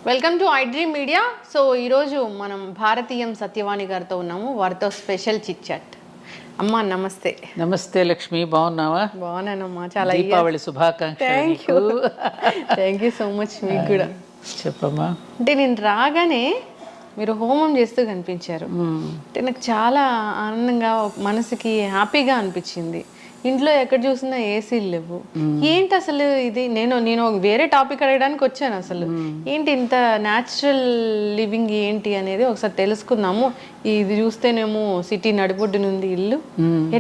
Welcome to iDream media. So ఈరోజు మనం భారతీయం సత్యవాణి గారితో ఉన్నాము. వారితో స్పెషల్ చిట్ చాట్. అమ్మా నమస్తే. నమస్తే లక్ష్మి, బాగున్నావా? బాగున్నానమ్మా, చాలా దీపావళి శుభాకాంక్షలు. Thank you so much. మీకు కూడా చెప్పమ్మా. అంటే నేను రాగానే మీరు హోమం చేస్తూ కనిపించారు. అంటే నాకు చాలా ఆనందంగా, మనసుకి హ్యాపీగా అనిపించింది. ఇంట్లో ఎక్కడ చూసినా ఏసీలు లేవు. ఏంటి అసలు ఇది? నేను వేరే టాపిక్ అడగడానికి వచ్చాను. అసలు ఏంటి ఇంత న్యాచురల్ లివింగ్ ఏంటి అనేది ఒకసారి తెలుసుకుందాము. ఇది చూస్తేనేమో సిటీ నడిబొడ్డునుంది ఇల్లు,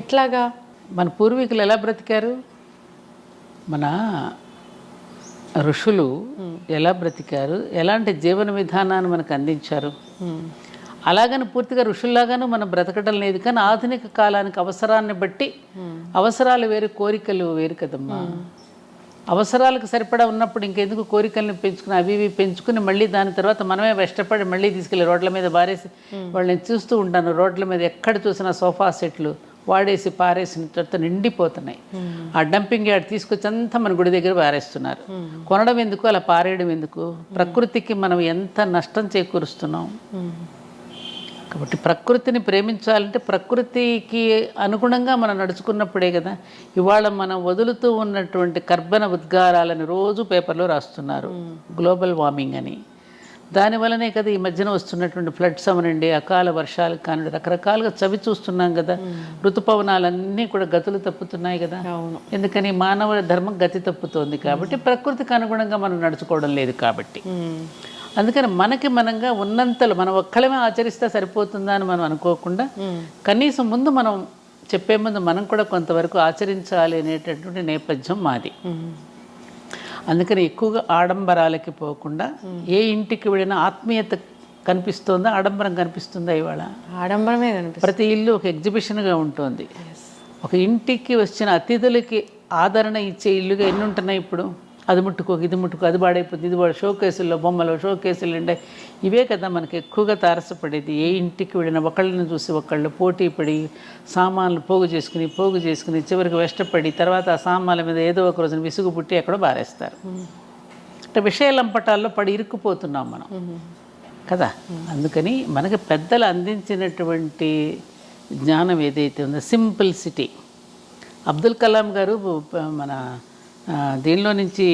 ఎట్లాగా మన పూర్వీకులు ఎలా బ్రతికారు, మన ఋషులు ఎలా బ్రతికారు, ఎలాంటి జీవన విధానాన్ని మనకు అందించారు. అలాగని పూర్తిగా ఋషుల్లాగాను మనం బ్రతకడం లేదు. కానీ ఆధునిక కాలానికి అవసరాన్ని బట్టి, అవసరాలు వేరు కోరికలు వేరు కదమ్మా. అవసరాలకు సరిపడా ఉన్నప్పుడు ఇంకెందుకు కోరికల్ని పెంచుకుని అవి ఇవి పెంచుకుని మళ్ళీ దాని తర్వాత మనమే కష్టపడి మళ్ళీ తీసుకెళ్ళి రోడ్ల మీద బారేసి వాళ్ళని చూస్తూ ఉంటాను. రోడ్ల మీద ఎక్కడ చూసినా సోఫా సెట్లు వాడేసి పారేసిన తర్వాత నిండిపోతున్నాయి. ఆ డంపింగ్ యార్డ్ తీసుకొచ్చి అంతా మన గుడి దగ్గర పారేస్తున్నారు. కొనడం ఎందుకు, అలా పారేయడం ఎందుకు? ప్రకృతికి మనం ఎంత నష్టం చేకూరుస్తున్నాం. కాబట్టి ప్రకృతిని ప్రేమించాలంటే ప్రకృతికి అనుగుణంగా మనం నడుచుకున్నప్పుడే కదా. ఇవాళ మనం వదులుతూ ఉన్నటువంటి కర్బన ఉద్గారాలని రోజు పేపర్లో రాస్తున్నారు, గ్లోబల్ వార్మింగ్ అని. దానివల్లనే కదా ఈ మధ్యన వస్తున్నటువంటి ఫ్లడ్స్ అవనండి, అకాల వర్షాలు కానివ్వండి, రకరకాలుగా చవి చూస్తున్నాం కదా. ఋతుపవనాలన్నీ కూడా గతులు తప్పుతున్నాయి కదా. ఎందుకని మానవ ధర్మం గతి తప్పుతోంది కాబట్టి, ప్రకృతికి అనుగుణంగా మనం నడుచుకోవడం లేదు కాబట్టి. అందుకని మనకి మనంగా ఉన్నంతలో మనం ఒక్కళ్ళమే ఆచరిస్తే సరిపోతుందా అని మనం అనుకోకుండా, కనీసం ముందు మనం చెప్పే ముందు మనం కూడా కొంతవరకు ఆచరించాలి అనేటటువంటి నేపథ్యం మాది. అందుకని ఎక్కువగా ఆడంబరాలకి పోకుండా, ఏ ఇంటికి వెళ్ళినా ఆత్మీయత కనిపిస్తుందా, ఆడంబరం కనిపిస్తుందా? ఇవాళ ఆడంబరమే కనిపిస్తుంది. ప్రతి ఇల్లు ఒక ఎగ్జిబిషన్గా ఉంటుంది. ఒక ఇంటికి వచ్చిన అతిథులకి ఆదరణ ఇచ్చే ఇల్లుగా ఎన్ని ఉంటున్నాయి ఇప్పుడు. అది ముట్టుకో, ఇది ముట్టుకో, అది పాడైపోతుంది, ఇది షో కేసుల్లో బొమ్మలు, షో కేసులు ఉండే ఇవే కదా మనకి ఎక్కువగా తారసపడేది. ఏ ఇంటికి వెళ్ళిన ఒకళ్ళని చూసి ఒకళ్ళు పోటీ పడి సామాన్లు పోగు చేసుకుని చివరికి వెష్టపడి తర్వాత ఆ సామాన్ల మీద ఏదో ఒక రోజున విసుగు పుట్టి ఎక్కడో బారేస్తారు. అంటే విషయాలంపటాల్లో పడి ఇరుక్కుపోతున్నాం మనం కదా. అందుకని మనకి పెద్దలు అందించినటువంటి జ్ఞానం ఏదైతే ఉందో, సింప్లిసిటీ. అబ్దుల్ కలాం గారు మన దీనిలో నుంచి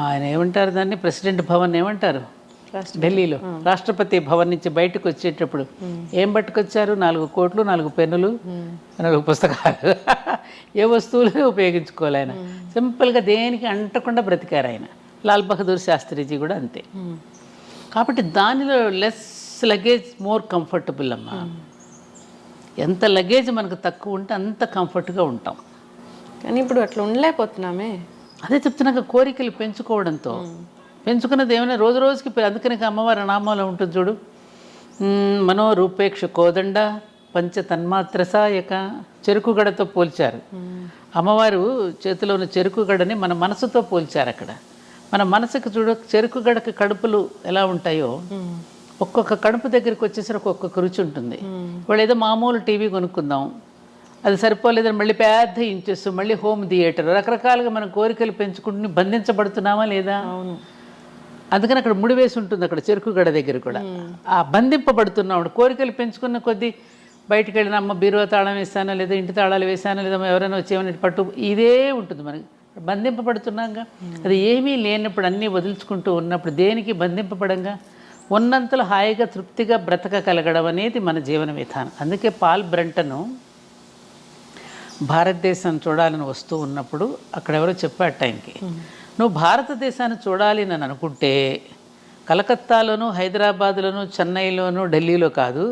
ఆయన ఏమంటారు దాన్ని, ప్రెసిడెంట్ భవన్ ఏమంటారు, ఢిల్లీలో రాష్ట్రపతి భవన్ నుంచి బయటకు వచ్చేటప్పుడు ఏం పట్టుకొచ్చారు? 4 కోట్లు, 4 పెన్నులు, 4 పుస్తకాలు. ఏ వస్తువులు ఉపయోగించుకోవాలి ఆయన. సింపుల్గా దేనికి అంటకుండా బ్రతికారు ఆయన. లాల్ బహదూర్ శాస్త్రిజీ కూడా అంతే. కాబట్టి దానిలో లెస్ లగేజ్ మోర్ కంఫర్టబుల్ అమ్మా. ఎంత లగేజ్ మనకు తక్కువ ఉంటే అంత కంఫర్ట్గా ఉంటాం. కానీ ఇప్పుడు అట్లా ఉండలేకపోతున్నామే. అదే చెప్తున్నాక కోరికలు పెంచుకోవడంతో పెంచుకున్నది ఏమైనా రోజు రోజుకి. అందుకని అమ్మవారి నామాలో ఉంటుంది చూడు, మనోరూపేక్ష కోదండ పంచ తన్మాత్ర సాయక. చెరుకు గడతో పోల్చారు. అమ్మవారు చేతిలో ఉన్న చెరుకు గడని మన మనసుతో పోల్చారు. అక్కడ మన మనసుకు చూడు, చెరుకు గడకి కడుపులు ఎలా ఉంటాయో, ఒక్కొక్క కడుపు దగ్గరికి వచ్చేసరికి ఒక్కొక్క రుచి ఉంటుంది. వాళ్ళు ఏదో మామూలు టీవీ కొనుక్కుందాం, అది సరిపోలేదని మళ్ళీ పెద్ద ఇంచెస్, మళ్ళీ హోమ్ థియేటర్, రకరకాలుగా మనం కోరికలు పెంచుకుంటూ బంధించబడుతున్నామా లేదా? అందుకని అక్కడ ముడివేసి ఉంటుంది అక్కడ చెరుకు గడ దగ్గర కూడా. ఆ బంధింపబడుతున్నాం. కోరికలు పెంచుకున్న కొద్దీ బయటికి వెళ్ళిన అమ్మ బీరువా తాళం వేసానా లేదా, ఇంటి తాళాలు వేసానా లేదా, ఎవరైనా వచ్చేమని పట్టు, ఇదే ఉంటుంది మనకి. బంధింపబడుతున్నాగా. అది ఏమీ లేనప్పుడు, అన్నీ వదులుచుకుంటూ ఉన్నప్పుడు దేనికి బంధింపబడంగా ఉన్నంతలో హాయిగా తృప్తిగా బ్రతకగలగడం అనేది మన జీవన విధానం. అందుకే పాల్ బ్రంటను భారతదేశం చూడాలని వస్తూ ఉన్నప్పుడు అక్కడ ఎవరో చెప్పారు టైంకి, నువ్వు భారతదేశాన్ని చూడాలి అని అనుకుంటే కలకత్తాలోను, హైదరాబాద్లోను, చెన్నైలోను, ఢిల్లీలో కాదు,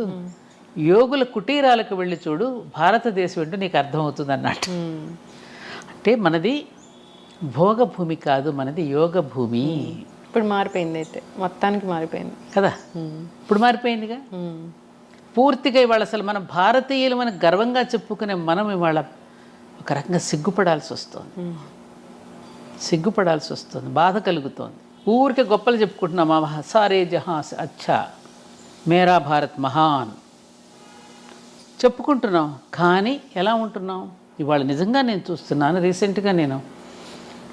యోగుల కుటీరాలకు వెళ్ళి చూడు, భారతదేశం ఏంటో నీకు అర్థమవుతుంది అన్నట్టు. అంటే మనది భోగభూమి కాదు, మనది యోగ భూమి. ఇప్పుడు మారిపోయింది, అయితే మొత్తానికి మారిపోయింది కదా. ఇప్పుడు మారిపోయిందిగా పూర్తిగా. ఇవాళ అసలు మన భారతీయులు మనకు గర్వంగా చెప్పుకునే మనం ఇవాళ ఒక రకంగా సిగ్గుపడాల్సి వస్తుంది, బాధ కలుగుతోంది. ఊరికే గొప్పలు చెప్పుకుంటున్నామా, సారే జహాం అచ్చా మేరా భారత్ మహాన్ చెప్పుకుంటున్నాం. కానీ ఎలా ఉంటున్నాం ఇవాళ? నిజంగా నేను చూస్తున్నాను, రీసెంట్గా నేను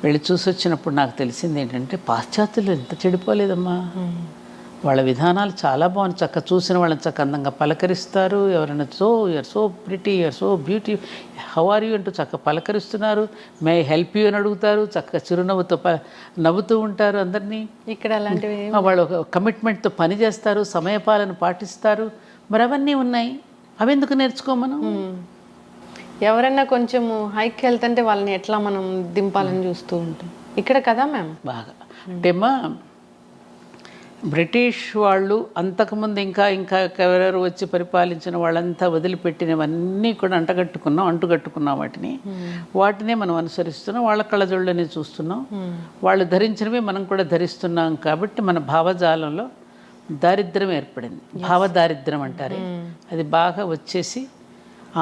వెళ్ళి చూసి వచ్చినప్పుడు నాకు తెలిసింది ఏంటంటే పాశ్చాత్యులు ఎంత చెడిపోలేదమ్మా. వాళ్ళ విధానాలు చాలా బాగుంది. చక్క చూసిన వాళ్ళని చక్క అందంగా పలకరిస్తారు. ఎవరైనా you're so pretty, you're so beauty, how are you అంటూ చక్క పలకరిస్తున్నారు. మే హెల్ప్ యూ అని అడుగుతారు. చక్క చిరునవ్వుతో నవ్వుతూ ఉంటారు అందరినీ. ఇక్కడ అలాంటివి వాళ్ళు ఒక కమిట్మెంట్తో పని చేస్తారు, సమయపాలన పాటిస్తారు. మరి అవన్నీ ఉన్నాయి, అవి ఎందుకు నేర్చుకో మనం? ఎవరైనా కొంచెం హైక్ వెళ్తుంటే వాళ్ళని ఎట్లా మనం దింపాలని చూస్తూ ఉంటాం ఇక్కడ కదా మ్యామ్. బాగా అంటేమ్మా బ్రిటిష్ వాళ్ళు అంతకుముందు ఇంకా ఎవరెవరు వచ్చి పరిపాలించిన వాళ్ళంతా వదిలిపెట్టినవన్నీ కూడా అంటుకట్టుకున్నాం వాటినే మనం అనుసరిస్తున్నాం. వాళ్ళ కళ్ళజోళ్ళని చూస్తున్నాం. వాళ్ళు ధరించినవి మనం కూడా ధరిస్తున్నాం. కాబట్టి మన భావజాలంలో దారిద్ర్యం ఏర్పడింది. భావదారిద్ర్యం అంటారే, అది బాగా వచ్చేసి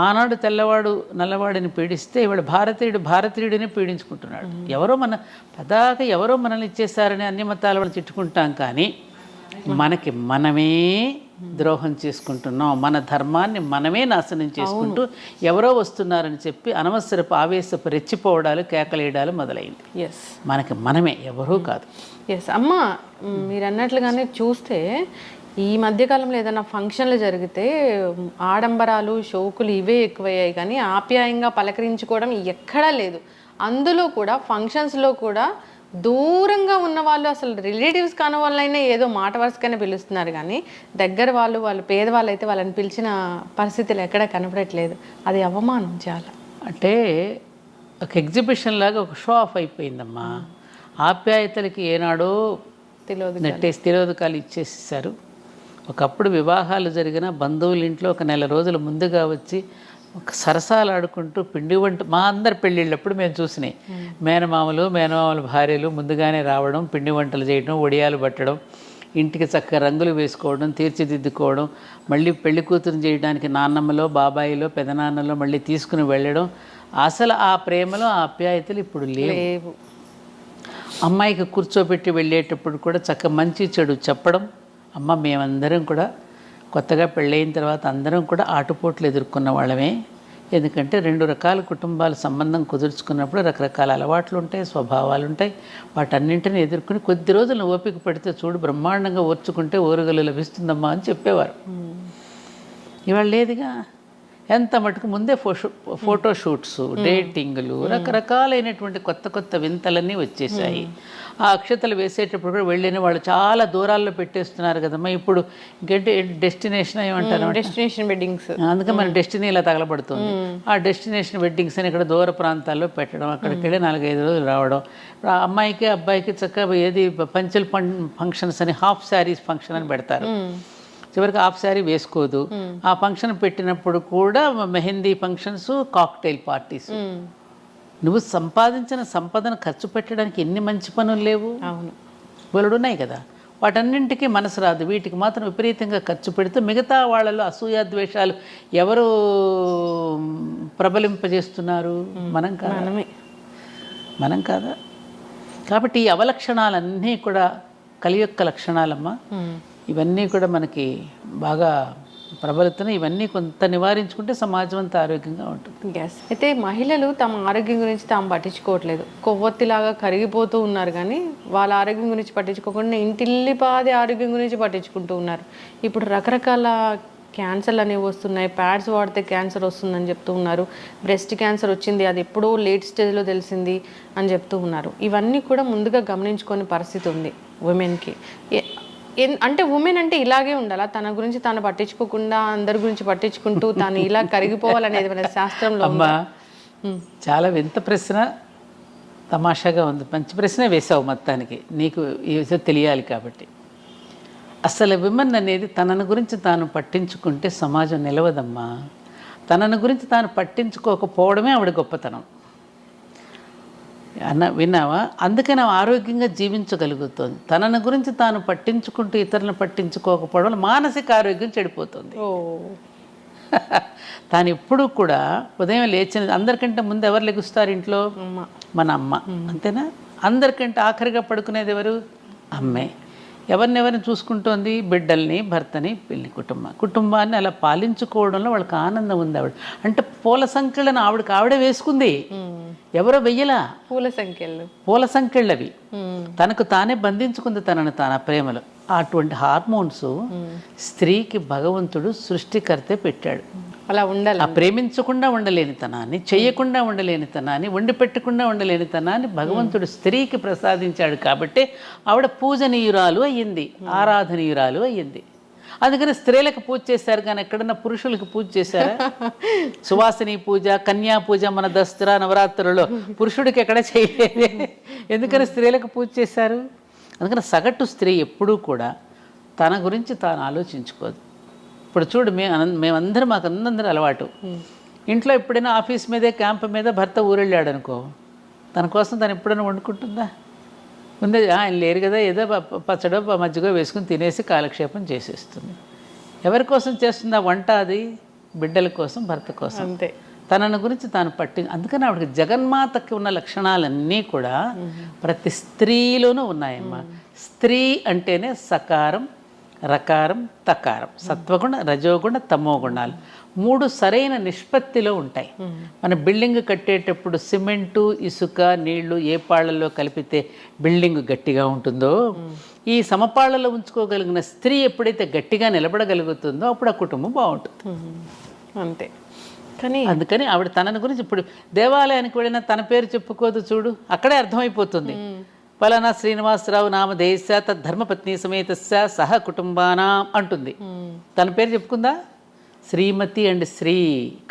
ఆనాడు తెల్లవాడు నల్లవాడిని పీడిస్తే ఇవాళ భారతీయుడిని పీడించుకుంటున్నాడు. ఎవరో మనల్ని ఇచ్చేసారని అన్ని మతాల వాళ్ళు తిట్టుకుంటాం, కానీ మనకి మనమే ద్రోహం చేసుకుంటున్నాం. మన ధర్మాన్ని మనమే నాశనం చేసుకుంటూ ఎవరో వస్తున్నారని చెప్పి అనవసరపు ఆవేశపు రెచ్చిపోవడాలు, కేకలేయడాలు మొదలైంది. మనకి మనమే, ఎవరూ కాదు. అమ్మ మీరు అన్నట్లుగానే చూస్తే ఈ మధ్యకాలంలో ఏదైనా ఫంక్షన్లు జరిగితే ఆడంబరాలు, షోకులు ఇవే ఎక్కువయ్యాయి, కానీ ఆప్యాయంగా పలకరించుకోవడం ఎక్కడా లేదు. అందులో కూడా ఫంక్షన్స్లో కూడా దూరంగా ఉన్న వాళ్ళు, అసలు రిలేటివ్స్ కాని వాళ్ళైనా ఏదో మాట వరుసకైనా పిలుస్తున్నారు, కానీ దగ్గర వాళ్ళు పేదవాళ్ళు అయితే వాళ్ళని పిలిచిన పరిస్థితులు ఎక్కడా కనపడట్లేదు. అది అవమానం చాలా. అంటే ఒక ఎగ్జిబిషన్ లాగా ఒక షో ఆఫ్ అయిపోయిందమ్మా. ఆప్యాయతలకి ఏనాడో తిలోదకాలు ఇచ్చేసేసారు. ఒకప్పుడు వివాహాలు జరిగిన బంధువుల ఇంట్లో ఒక నెల రోజుల ముందుగా వచ్చి ఒక సరసాలు ఆడుకుంటూ పిండి వంట, మా అందరి పెళ్ళిళ్ళప్పుడు మేము చూసినాయి. మేనమామల భార్యలు ముందుగానే రావడం, పిండి వంటలు చేయడం, ఒడియాలు పట్టడం, ఇంటికి చక్కగా రంగులు వేసుకోవడం, తీర్చిదిద్దుకోవడం, మళ్ళీ పెళ్లి కూతురు చేయడానికి నాన్నమ్మలో, బాబాయిలో, పెదనాన్నలో మళ్ళీ తీసుకుని వెళ్ళడం. అసలు ఆ ప్రేమలో ఆప్యాయతలు ఇప్పుడు లేవు. అమ్మాయికి కూర్చోబెట్టి వెళ్ళేటప్పుడు కూడా చక్క మంచి చెడు చెప్పడం. అమ్మ మేమందరం కూడా కొత్తగా పెళ్ళయిన తర్వాత అందరం కూడా ఆటుపోట్లు ఎదుర్కొన్న వాళ్ళమే. ఎందుకంటే 2 రకాల కుటుంబాల సంబంధం కుదుర్చుకున్నప్పుడు రకరకాల అలవాట్లు ఉంటాయి, స్వభావాలు ఉంటాయి. వాటన్నింటినీ ఎదుర్కొని కొద్ది రోజులు ఓపిక పడితే చూడు బ్రహ్మాండంగా ఓర్చుకుంటే ఓరుగలు లభిస్తుందమ్మా అని చెప్పేవారు. ఇవాళ లేదుగా. ఎంత మటుకు ముందే ఫోటోషూట్స్, డేటింగ్లు, రకరకాలైనటువంటి కొత్త వింతలన్నీ వచ్చేసాయి. ఆ అక్షతలు వేసేటప్పుడు కూడా వెళ్ళిన వాళ్ళు చాలా దూరాల్లో పెట్టేస్తున్నారు కదమ్మా. ఇప్పుడు ఇంకేంటి డెస్టినేషన్ ఏమంటారు, డెస్టినేషన్ వెడ్డింగ్స్. అందుకే మన డెస్టినీ ఇలా తగలబడుతుంది. ఆ డెస్టినేషన్ వెడ్డింగ్స్ అని ఇక్కడ దూర ప్రాంతాల్లో పెట్టడం, అక్కడికి వెళ్ళి 4-5 రోజులు రావడం. ఆ అమ్మాయికి అబ్బాయికి చక్కగా ఏది పంచల్ ఫంక్షన్స్ అని, హాఫ్ శారీస్ ఫంక్షన్ అని పెడతారు. చివరికి హాఫ్ శారీ వేసుకోదు. ఆ ఫంక్షన్ పెట్టినప్పుడు కూడా మెహందీ ఫంక్షన్స్, కాక్టైల్ పార్టీస్. నువ్వు సంపాదించిన సంపదను ఖర్చు పెట్టడానికి ఎన్ని మంచి పనులు లేవు? అవును, బోలెడున్నాయి కదా. వాటన్నింటికీ మనసు రాదు. వీటికి మాత్రం విపరీతంగా ఖర్చు పెడుతూ మిగతా వాళ్ళలో అసూయ ద్వేషాలు ఎవరు ప్రబలింపజేస్తున్నారు? మనం కాదా? కాబట్టి ఈ అవలక్షణాలన్నీ కూడా కలియొక్క లక్షణాలమ్మా. ఇవన్నీ కూడా మనకి బాగా ప్రబలుతున్నాయి. ఇవన్నీ కొంత నివారించుకుంటే సమాజం అంతా ఆరోగ్యంగా ఉంటుంది. అయితే మహిళలు తమ ఆరోగ్యం గురించి తాము పట్టించుకోవట్లేదు. కొవ్వొత్తిలాగా కరిగిపోతూ ఉన్నారు, కానీ వాళ్ళ ఆరోగ్యం గురించి పట్టించుకోకుండా ఇంటిల్లిపాది ఆరోగ్యం గురించి పట్టించుకుంటూ ఉన్నారు. ఇప్పుడు రకరకాల క్యాన్సర్లు అనేవి వస్తున్నాయి. ప్యాడ్స్ వాడితే క్యాన్సర్ వస్తుందని చెప్తూ ఉన్నారు. బ్రెస్ట్ క్యాన్సర్ వచ్చింది, అది ఎప్పుడో లేట్ స్టేజ్లో తెలిసింది అని చెప్తూ ఉన్నారు. ఇవన్నీ కూడా ముందుగా గమనించుకునే పరిస్థితి ఉంది ఉమెన్కి. అంటే ఉమెన్ అంటే ఇలాగే ఉండాలా? తన గురించి తాను పట్టించుకోకుండా అందరి గురించి పట్టించుకుంటూ తాను ఇలా కరిగిపోవాలనేది మన శాస్త్రంలో. అమ్మా చాలా వింత ప్రశ్న, తమాషాగా ఉంది. మంచి ప్రశ్నే వేసావు. మొత్తానికి నీకు ఈ విషయం తెలియాలి కాబట్టి. అసలు విమెన్ అనేది తనను గురించి తాను పట్టించుకుంటే సమాజం నిలవదమ్మా. తనను గురించి తాను పట్టించుకోకపోవడమే ఆవిడ గొప్పతనం. విన్నావా? అందుకని ఆరోగ్యంగా జీవించగలుగుతుంది. తనను గురించి తాను పట్టించుకుంటూ ఇతరులను పట్టించుకోకపోవడం మానసిక ఆరోగ్యం చెడిపోతుంది. తాను ఎప్పుడు కూడా ఉదయం లేచిన అందరికంటే ముందు ఎవరు లెగుస్తారు ఇంట్లో? మన అమ్మ. అంతేనా? అందరికంటే ఆఖరిగా పడుకునేది ఎవరు? అమ్మే. ఎవరినెవరిని చూసుకుంటోంది? బిడ్డల్ని, భర్తని, కుటుంబాన్ని అలా పాలించుకోవడంలో వాళ్ళకి ఆనందం ఉంది. ఆవిడ అంటే పూల సంఖ్యలను ఆవిడకి వేసుకుంది, ఎవరో వెయ్యలా. పూల సంఖ్యలు అవి తనకు తానే బంధించుకుంది తనను తాను ఆ ప్రేమలో. అటువంటి హార్మోన్స్ స్త్రీకి భగవంతుడు సృష్టికర్తే పెట్టాడు. అలా ఉండాలి. ఆ ప్రేమించకుండా ఉండలేని తనాన్ని, చెయ్యకుండా ఉండలేని తనాన్ని, వండి పెట్టకుండా ఉండలేని తనాన్ని భగవంతుడు స్త్రీకి ప్రసాదించాడు. కాబట్టి ఆవిడ పూజనీయురాలు అయ్యింది, ఆరాధనీయురాలు అయ్యింది. అందుకని స్త్రీలకు పూజ చేశారు, కానీ ఎక్కడన్నా పురుషులకు పూజ చేశారా? సువాసిని పూజ, కన్యా పూజ మన దసరా నవరాత్రులలో పురుషుడికి ఎక్కడ చేయలేదు. ఎందుకని స్త్రీలకు పూజ చేశారు? అందుకని సగటు స్త్రీ ఎప్పుడూ కూడా తన గురించి తాను ఆలోచించుకోదు. ఇప్పుడు చూడు, మేమందరం మాకు అందరూ అలవాటు. ఇంట్లో ఎప్పుడైనా ఆఫీస్ మీదే, క్యాంప్ మీద భర్త ఊరెళ్ళాడు అనుకో, తన కోసం తను ఎప్పుడైనా వండుకుంటుందా? ముందే ఆయన లేరు కదా, ఏదో పచ్చడో మజ్జిగో వేసుకుని తినేసి కాలక్షేపం చేసేస్తుంది. ఎవరి కోసం చేస్తుంది ఆ వంట? అది బిడ్డల కోసం, భర్త కోసం. అంతే. తనను గురించి తాను అందుకని ఆవిడకి జగన్మాతకి ఉన్న లక్షణాలన్నీ కూడా ప్రతి స్త్రీలోనూ ఉన్నాయమ్మా. స్త్రీ అంటేనే సకారం, రకారం, తకారం, సత్వగుణ, రజోగుణ, తమో గుణాలు 3 సరైన నిష్పత్తిలో ఉంటాయి. మన బిల్డింగ్ కట్టేటప్పుడు సిమెంటు, ఇసుక, నీళ్లు ఏ పాళ్లలో కలిపితే బిల్డింగ్ గట్టిగా ఉంటుందో, ఈ సమపాళ్లలో ఉంచుకోగలిగిన స్త్రీ ఎప్పుడైతే గట్టిగా నిలబడగలుగుతుందో అప్పుడు ఆ కుటుంబం బాగుంటుంది. అంతే. కానీ అందుకని ఆవిడ తనని గురించి ఇప్పుడు దేవాలయానికి వెళ్ళినా తన పేరు చెప్పుకోదు చూడు, అక్కడే అర్థమైపోతుంది. పలానా శ్రీనివాసరావు నామధేయస్య తద్ధర్మపత్ని సమేతస్య సహ కుటుంబానా అంటుంది. తన పేరు చెప్పుకుందా? శ్రీమతి అండ్ శ్రీ.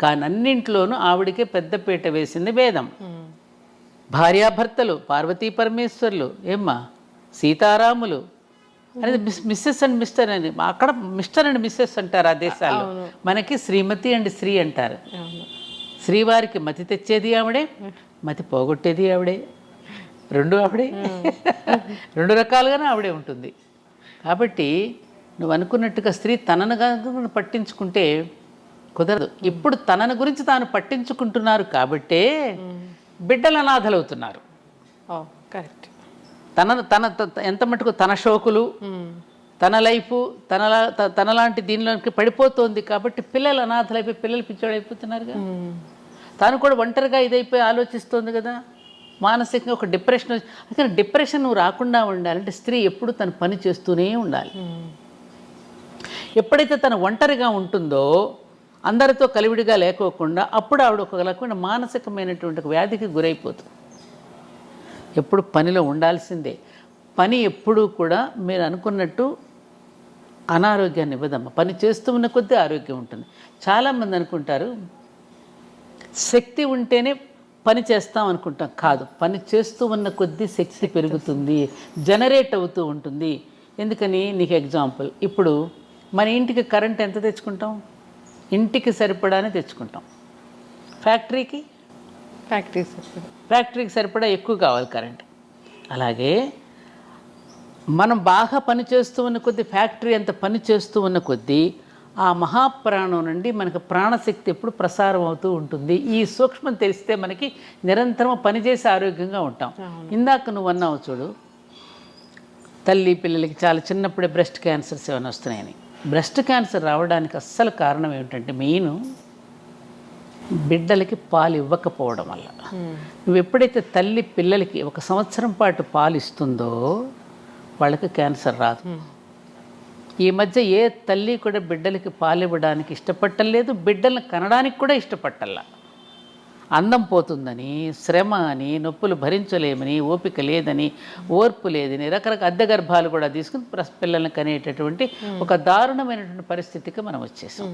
కానీ అన్నింట్లోనూ ఆవిడికే పెద్దపీట వేసింది వేదం. భార్యాభర్తలు, పార్వతీ పరమేశ్వర్లు, ఏమ్మా సీతారాములు అనేది మిస్సెస్ అండ్ మిస్టర్ అని. అక్కడ మిస్టర్ అండ్ మిస్సెస్ అంటారు ఆ దేశాల్లో, మనకి శ్రీమతి అండ్ శ్రీ అంటారు. శ్రీవారికి మతి తెచ్చేది ఆవిడే, మతి పోగొట్టేది ఆవిడే, రెండు ఆవిడే. 2 రకాలుగానే ఆవిడే ఉంటుంది. కాబట్టి నువ్వు అనుకున్నట్టుగా స్త్రీ తనను పట్టించుకుంటే కుదరదు. ఇప్పుడు తనను గురించి తాను పట్టించుకుంటున్నారు కాబట్టే బిడ్డలు అనాథలవుతున్నారు. కరెక్ట్. తన ఎంత మటుకు తన షోకులు, తన లైఫ్, తనలాంటి దీనిలోకి పడిపోతుంది. కాబట్టి పిల్లలు అనాథలైపోయి పిల్లలు పిచ్చోడు అయిపోతున్నారుగా. తాను కూడా ఒంటరిగా ఇదైపోయి ఆలోచిస్తుంది కదా, మానసికంగా ఒక డిప్రెషన్. అందుకని డిప్రెషన్ నువ్వు రాకుండా ఉండాలంటే స్త్రీ ఎప్పుడు తన పని చేస్తూనే ఉండాలి. ఎప్పుడైతే తను ఒంటరిగా ఉంటుందో, అందరితో కలివిడిగా లేకోకుండా, అప్పుడు ఆవిడ ఒక రకమైన మానసికమైనటువంటి వ్యాధికి గురైపోతుంది. ఎప్పుడు పనిలో ఉండాల్సిందే. పని ఎప్పుడూ కూడా మీరు అనుకున్నట్టు అనారోగ్యాన్ని ఇవ్వదమ్మా. పని చేస్తూ ఉన్న కొద్దీ ఆరోగ్యం ఉంటుంది. చాలామంది అనుకుంటారు శక్తి ఉంటేనే పని చేస్తాం అనుకుంటాం. కాదు, పని చేస్తూ ఉన్న కొద్దీ శక్తి పెరుగుతుంది, జనరేట్ అవుతూ ఉంటుంది. ఎందుకని? నీకు ఎగ్జాంపుల్, ఇప్పుడు మన ఇంటికి కరెంట్ ఎంత తెచ్చుకుంటాం? ఇంటికి సరిపడానే తెచ్చుకుంటాం. ఫ్యాక్టరీకి సరిపడా ఎక్కువ కావాలి కరెంట్. అలాగే మనం బాగా పని చేస్తూ ఉన్న కొద్దీ, ఫ్యాక్టరీ అంత పని చేస్తూ ఉన్న కొద్దీ ఆ మహాప్రాణం నుండి మనకు ప్రాణశక్తి ఎప్పుడు ప్రసారం అవుతూ ఉంటుంది. ఈ సూక్ష్మం తెలిస్తే మనకి నిరంతరం పనిచేసి ఆరోగ్యంగా ఉంటాం. ఇందాక నువ్వు అన్నావు చూడు, తల్లి పిల్లలకి చాలా చిన్నప్పుడే బ్రెస్ట్ క్యాన్సర్స్ ఏమైనా వస్తున్నాయని. బ్రెస్ట్ క్యాన్సర్ రావడానికి అస్సలు కారణం ఏమిటంటే మెయిన్ బిడ్డలకి పాలు ఇవ్వకపోవడం వల్ల. నువ్వు ఎప్పుడైతే తల్లి పిల్లలకి 1 సంవత్సరం పాటు పాలు ఇస్తుందో వాళ్ళకి క్యాన్సర్ రాదు. ఈ మధ్య ఏ తల్లి కూడా బిడ్డలకి పాలు ఇవ్వడానికి ఇష్టపట్టలేదు, బిడ్డలను కనడానికి కూడా ఇష్టపట్టల్లా. అందం పోతుందని, శ్రమ అని, నొప్పులు భరించలేమని, ఓపిక లేదని, ఓర్పు లేదని, రకరకాల అద్దె గర్భాలు కూడా తీసుకుని పిల్లల్ని కనేటటువంటి ఒక దారుణమైనటువంటి పరిస్థితికి మనం వచ్చేసాం.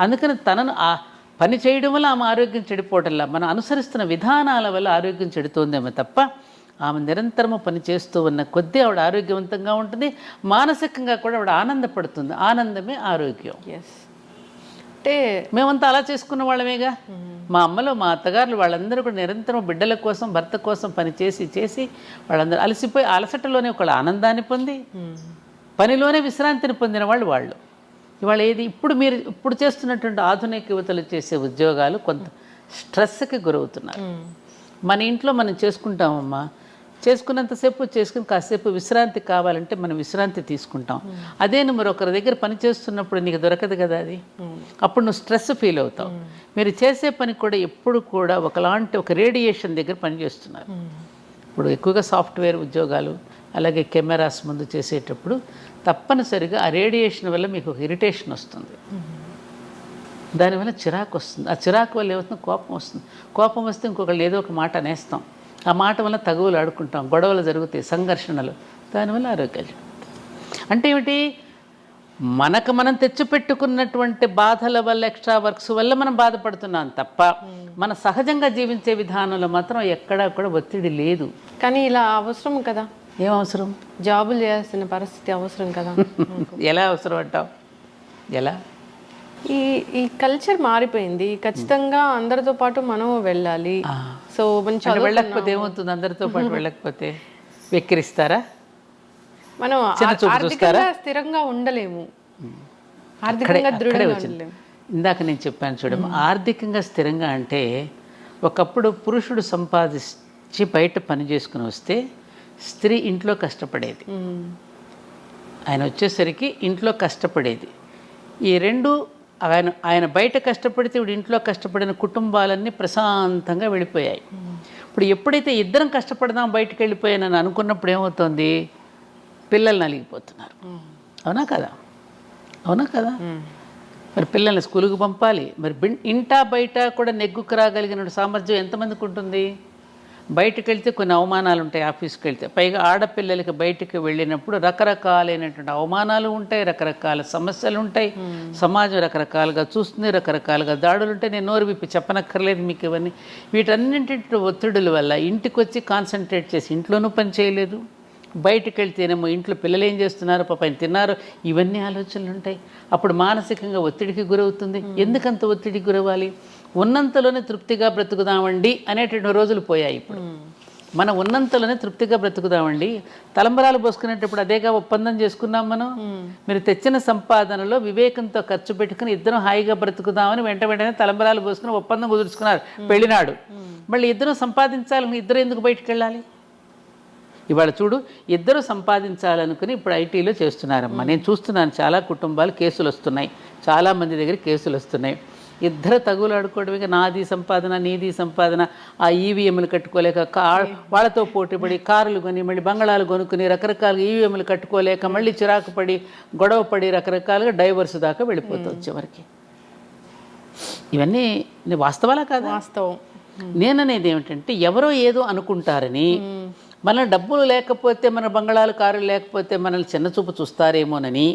అందుకని తనను ఆ పని చేయడం వల్ల ఆమె ఆరోగ్యం చెడిపోవటంలా, మనం అనుసరిస్తున్న విధానాల వల్ల ఆరోగ్యం చెడుతోందేమో తప్ప, ఆమె నిరంతరము పని చేస్తూ ఉన్న కొద్దీ ఆవిడ ఆరోగ్యవంతంగా ఉంటుంది. మానసికంగా కూడా ఆవిడ ఆనందపడుతుంది. ఆనందమే ఆరోగ్యం. అంటే మేమంతా అలా చేసుకున్న వాళ్ళమేగా. మా అమ్మలు, మా అత్తగారులు వాళ్ళందరూ కూడా నిరంతరం బిడ్డల కోసం, భర్త కోసం పని చేసి వాళ్ళందరూ అలసిపోయి అలసటలోనే ఒక ఆనందాన్ని పొంది, పనిలోనే విశ్రాంతిని పొందిన వాళ్ళు. ఇవాళ ఏది ఇప్పుడు చేస్తున్నటువంటి ఆధునిక యువతలు చేసే ఉద్యోగాలు కొంత స్ట్రెస్కి గురవుతున్నారు. మన ఇంట్లో మనం చేసుకుంటామమ్మా, చేసుకున్నంతసేపు చేసుకుని కాసేపు విశ్రాంతి కావాలంటే మనం విశ్రాంతి తీసుకుంటాం. అదే నువ్వు మరొకరి దగ్గర పని చేస్తున్నప్పుడు నీకు దొరకదు కదా అది. అప్పుడు నువ్వు స్ట్రెస్ ఫీల్ అవుతావు. మీరు చేసే పని కూడా ఎప్పుడు కూడా ఒక రేడియేషన్ దగ్గర పనిచేస్తున్నారు. ఇప్పుడు ఎక్కువగా సాఫ్ట్వేర్ ఉద్యోగాలు అలాగే కెమెరాస్ ముందు చేసేటప్పుడు తప్పనిసరిగా ఆ రేడియేషన్ వల్ల మీకు ఒక ఇరిటేషన్ వస్తుంది. దానివల్ల చిరాకు వస్తుంది. ఆ చిరాకు వల్ల ఏమవుతుంది, కోపం వస్తుంది. కోపం వస్తే ఇంకొకళ్ళు ఏదో ఒక మాట అనేస్తాం. ఆ మాట వల్ల తగువులు ఆడుకుంటాం, గొడవలు జరుగుతాయి, సంఘర్షణలు. దానివల్ల ఆరోగ్యాలు అంటే ఏమిటి, మనకు మనం తెచ్చిపెట్టుకున్నటువంటి బాధల వల్ల, ఎక్స్ట్రా వర్క్స్ వల్ల మనం బాధపడుతున్నాం తప్ప మన సహజంగా జీవించే విధానంలో మాత్రం ఎక్కడా కూడా ఒత్తిడి లేదు. కానీ ఇలా అవసరం కదా. ఏం అవసరం? జాబులు చేయాల్సిన పరిస్థితి అవసరం కదా. ఎలా అవసరం అంటావు? ఎలా? ఈ కల్చర్ మారిపోయింది. ఖచ్చితంగా అందరితో పాటు మనం వెళ్ళాలి. సో వెళ్ళకపోతే ఏమవుతుంది? అందరితో పాటు వెళ్ళకపోతే వెక్కిరిస్తారా? మనం ఆర్థికంగా స్థిరంగా ఉండలేము, ఆర్థికంగా దృఢంగా ఉండలేము. ఇందాక నేను చెప్పాను చూడము, ఆర్థికంగా స్థిరంగా అంటే ఒకప్పుడు పురుషుడు సంపాదించి బయట పని చేసుకుని వస్తే స్త్రీ ఇంట్లో కష్టపడేది. ఆయన వచ్చేసరికి ఇంట్లో కష్టపడేది. ఈ రెండు ఆయన బయట కష్టపడితే ఇప్పుడు ఇంట్లో కష్టపడిన కుటుంబాలన్నీ ప్రశాంతంగా వెళ్ళిపోయాయి. ఇప్పుడు ఎప్పుడైతే ఇద్దరం కష్టపడదాం బయటకు వెళ్ళిపోయానని అనుకున్నప్పుడు ఏమవుతుంది, పిల్లలు నలిగిపోతున్నారు. అవునా కదా? అవునా కదా? మరి పిల్లల్ని స్కూలుకు పంపాలి. మరి ఇంటా బయట కూడా నెగ్గుకు రాగలిగిన సామర్థ్యం ఎంతమందికి ఉంటుంది? బయటకు వెళ్తే కొన్ని అవమానాలు ఉంటాయి. ఆఫీస్కి వెళ్తే పైగా ఆడపిల్లలకి బయటకు వెళ్ళినప్పుడు రకరకాలైనటువంటి అవమానాలు ఉంటాయి, రకరకాల సమస్యలు ఉంటాయి, సమాజం రకరకాలుగా చూస్తుంది, రకరకాలుగా దాడులు ఉంటాయి. నేను నోరు విప్పి చెప్పనక్కర్లేదు మీకు ఇవన్నీ. వీటన్నింటి ఒత్తిడుల వల్ల ఇంటికి వచ్చి కాన్సన్ట్రేట్ చేసి ఇంట్లోనూ పని చేయలేదు, బయటకు వెళ్తేనేమో ఇంట్లో పిల్లలు ఏం చేస్తున్నారు, పాపం తిన్నారు, ఇవన్నీ ఆలోచనలు ఉంటాయి. అప్పుడు మానసికంగా ఒత్తిడికి గురవుతుంది. ఎందుకంత ఒత్తిడికి గురవ్వాలి? ఉన్నంతలోనే తృప్తిగా బ్రతుకుదామండి అనేటువంటి రోజులు పోయాయి. ఇప్పుడు మనం ఉన్నంతలోనే తృప్తిగా బ్రతుకుదామండి. తలంబరాలు పోసుకునేటప్పుడు అదేగా ఒప్పందం చేసుకున్నాం మనం. మీరు తెచ్చిన సంపాదనలో వివేకంతో ఖర్చు పెట్టుకుని ఇద్దరం హాయిగా బ్రతుకుదామని వెంటనే తలంబరాలు పోసుకుని ఒప్పందం కుదుర్చుకున్నారు పెళ్ళినాడు. మళ్ళీ ఇద్దరం సంపాదించాలని ఇద్దరు ఎందుకు బయటకు వెళ్ళాలి? ఇవాళ చూడు, ఇద్దరు సంపాదించాలనుకుని ఇప్పుడు ఐటీలో చేస్తున్నారమ్మా. నేను చూస్తున్నాను చాలా కుటుంబాలు కేసులు వస్తున్నాయి, చాలామంది దగ్గర కేసులు వస్తున్నాయి. ఇద్దరు తగులు ఆడుకోవడమే, నాది సంపాదన నీది సంపాదన. ఆ ఈవీఎంలు కట్టుకోలేక వాళ్ళతో పోటీపడి కారులు కొని మళ్ళీ బంగళాలు కొనుక్కుని రకరకాలుగా ఈవీఎంలు కట్టుకోలేక మళ్ళీ చిరాకు పడి గొడవ పడి రకరకాలుగా డైవర్స్ దాకా వెళ్ళిపోతుంది చివరికి. ఇవన్నీ వాస్తవాలా కాదా? వాస్తవం. నేననేది ఏమిటంటే, ఎవరో ఏదో అనుకుంటారని, మన డబ్బులు లేకపోతే, మన బంగళాలు కారులు లేకపోతే మనల్ని చిన్నచూపు చూస్తారేమోనని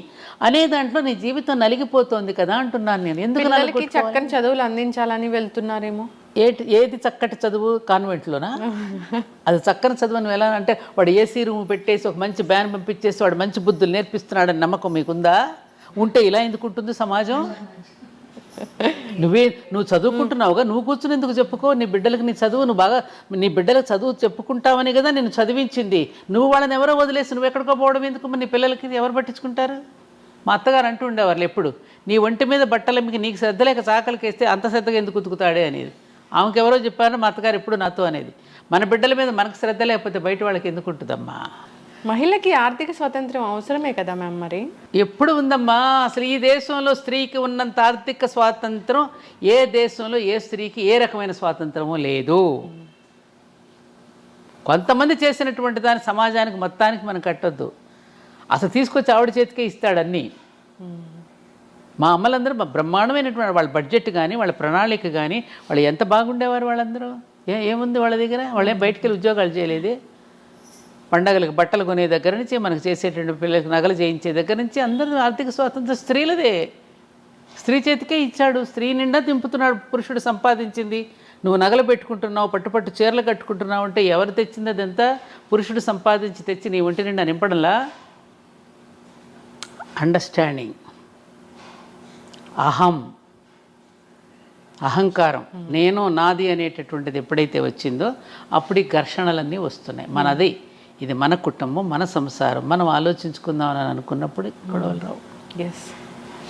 అనే దాంట్లో నీ జీవితం నలిగిపోతుంది కదా అంటున్నాను నేను. ఎందుకు చక్కని చదువులు అందించాలని వెళ్తున్నారేమో. ఏది చక్కటి చదువు? కాన్వెంట్లోనా? అది చక్కని చదువు అని ఎలా అంటే, వాడు ఏసీ రూమ్ పెట్టేసి ఒక మంచి బ్యాన్ పంపించేసి వాడు మంచి బుద్ధులు నేర్పిస్తున్నాడని నమ్మకం మీకుందా? ఉంటే ఇలా ఎందుకు ఉంటుంది సమాజం? నువ్వు చదువుకుంటున్నావుగా, నువ్వు కూర్చుని ఎందుకు చెప్పుకో నీ బిడ్డలకు నీ చదువు. నువ్వు బాగా నీ బిడ్డలకు చదువు చెప్పుకుంటావని కదా నేను చదివించింది. నువ్వు వాళ్ళని ఎవరో వదిలేసి నువ్వు ఎక్కడికో పోవడం ఎందుకు? నీ పిల్లలకి ఎవరు పట్టించుకుంటారు? మా అత్తగారు అంటూ ఉండేవాళ్ళు ఎప్పుడు, నీ ఒంటి మీద బట్టలకి నీకు శ్రద్ధ లేక చాకలికి వేస్తే అంత శ్రద్ధగా ఎందుకు ఉతుకుతాడే అనేది. ఆమెకు ఎవరో చెప్పారు, మా అత్తగారు ఎప్పుడు నాతో అనేది. మన బిడ్డల మీద మనకు శ్రద్ధ లేకపోతే బయట వాళ్ళకి ఎందుకు ఉంటుందమ్మా? మహిళకి ఆర్థిక స్వాతంత్రం అవసరమే కదా మ్యామ్. మరి ఎప్పుడు ఉందమ్మా? అసలు ఈ దేశంలో స్త్రీకి ఉన్నంత ఆర్థిక స్వాతంత్రం ఏ దేశంలో ఏ స్త్రీకి ఏ రకమైన స్వాతంత్రమూ లేదు. కొంతమంది చేసినటువంటి దాని సమాజానికి మొత్తానికి మనం కట్టొద్దు. అసలు తీసుకొచ్చి ఆవిడ చేతికే ఇస్తాడన్నీ. మా అమ్మలందరూ బ్రహ్మాండమైనటువంటి వాళ్ళ బడ్జెట్ కానీ వాళ్ళ ప్రణాళిక కానీ వాళ్ళు ఎంత బాగుండేవారు వాళ్ళందరూ. ఏముంది వాళ్ళ దగ్గర? వాళ్ళేం బయటికి వెళ్ళి ఉద్యోగాలు చేయలేదే. పండగలకు బట్టలు కొనే దగ్గర నుంచి మనకు చేసేటువంటి పిల్లలకు నగలు చేయించే దగ్గర నుంచి అందరూ ఆర్థిక స్వాతంత్రం స్త్రీలదే. స్త్రీ చేతికే ఇచ్చాడు. స్త్రీ నిండా దింపుతున్నాడు పురుషుడు సంపాదించింది. నువ్వు నగలు పెట్టుకుంటున్నావు, పట్టుపట్టు చీరలు కట్టుకుంటున్నావు అంటే ఎవరు తెచ్చింది? అదంతా పురుషుడు సంపాదించి తెచ్చి నీ ఒంటి నిండా నింపడంలా. అండర్స్టాండింగ్, అహంకారం, నేను నాది అనేటటువంటిది ఎప్పుడైతే వచ్చిందో అప్పుడు ఈ ఘర్షణలన్నీ వస్తున్నాయి. మనది, ఇది మన కుటుంబం, మన సంసారం, మనం ఆలోచించుకుందామని అనుకున్నప్పుడు గొడవలు రావు.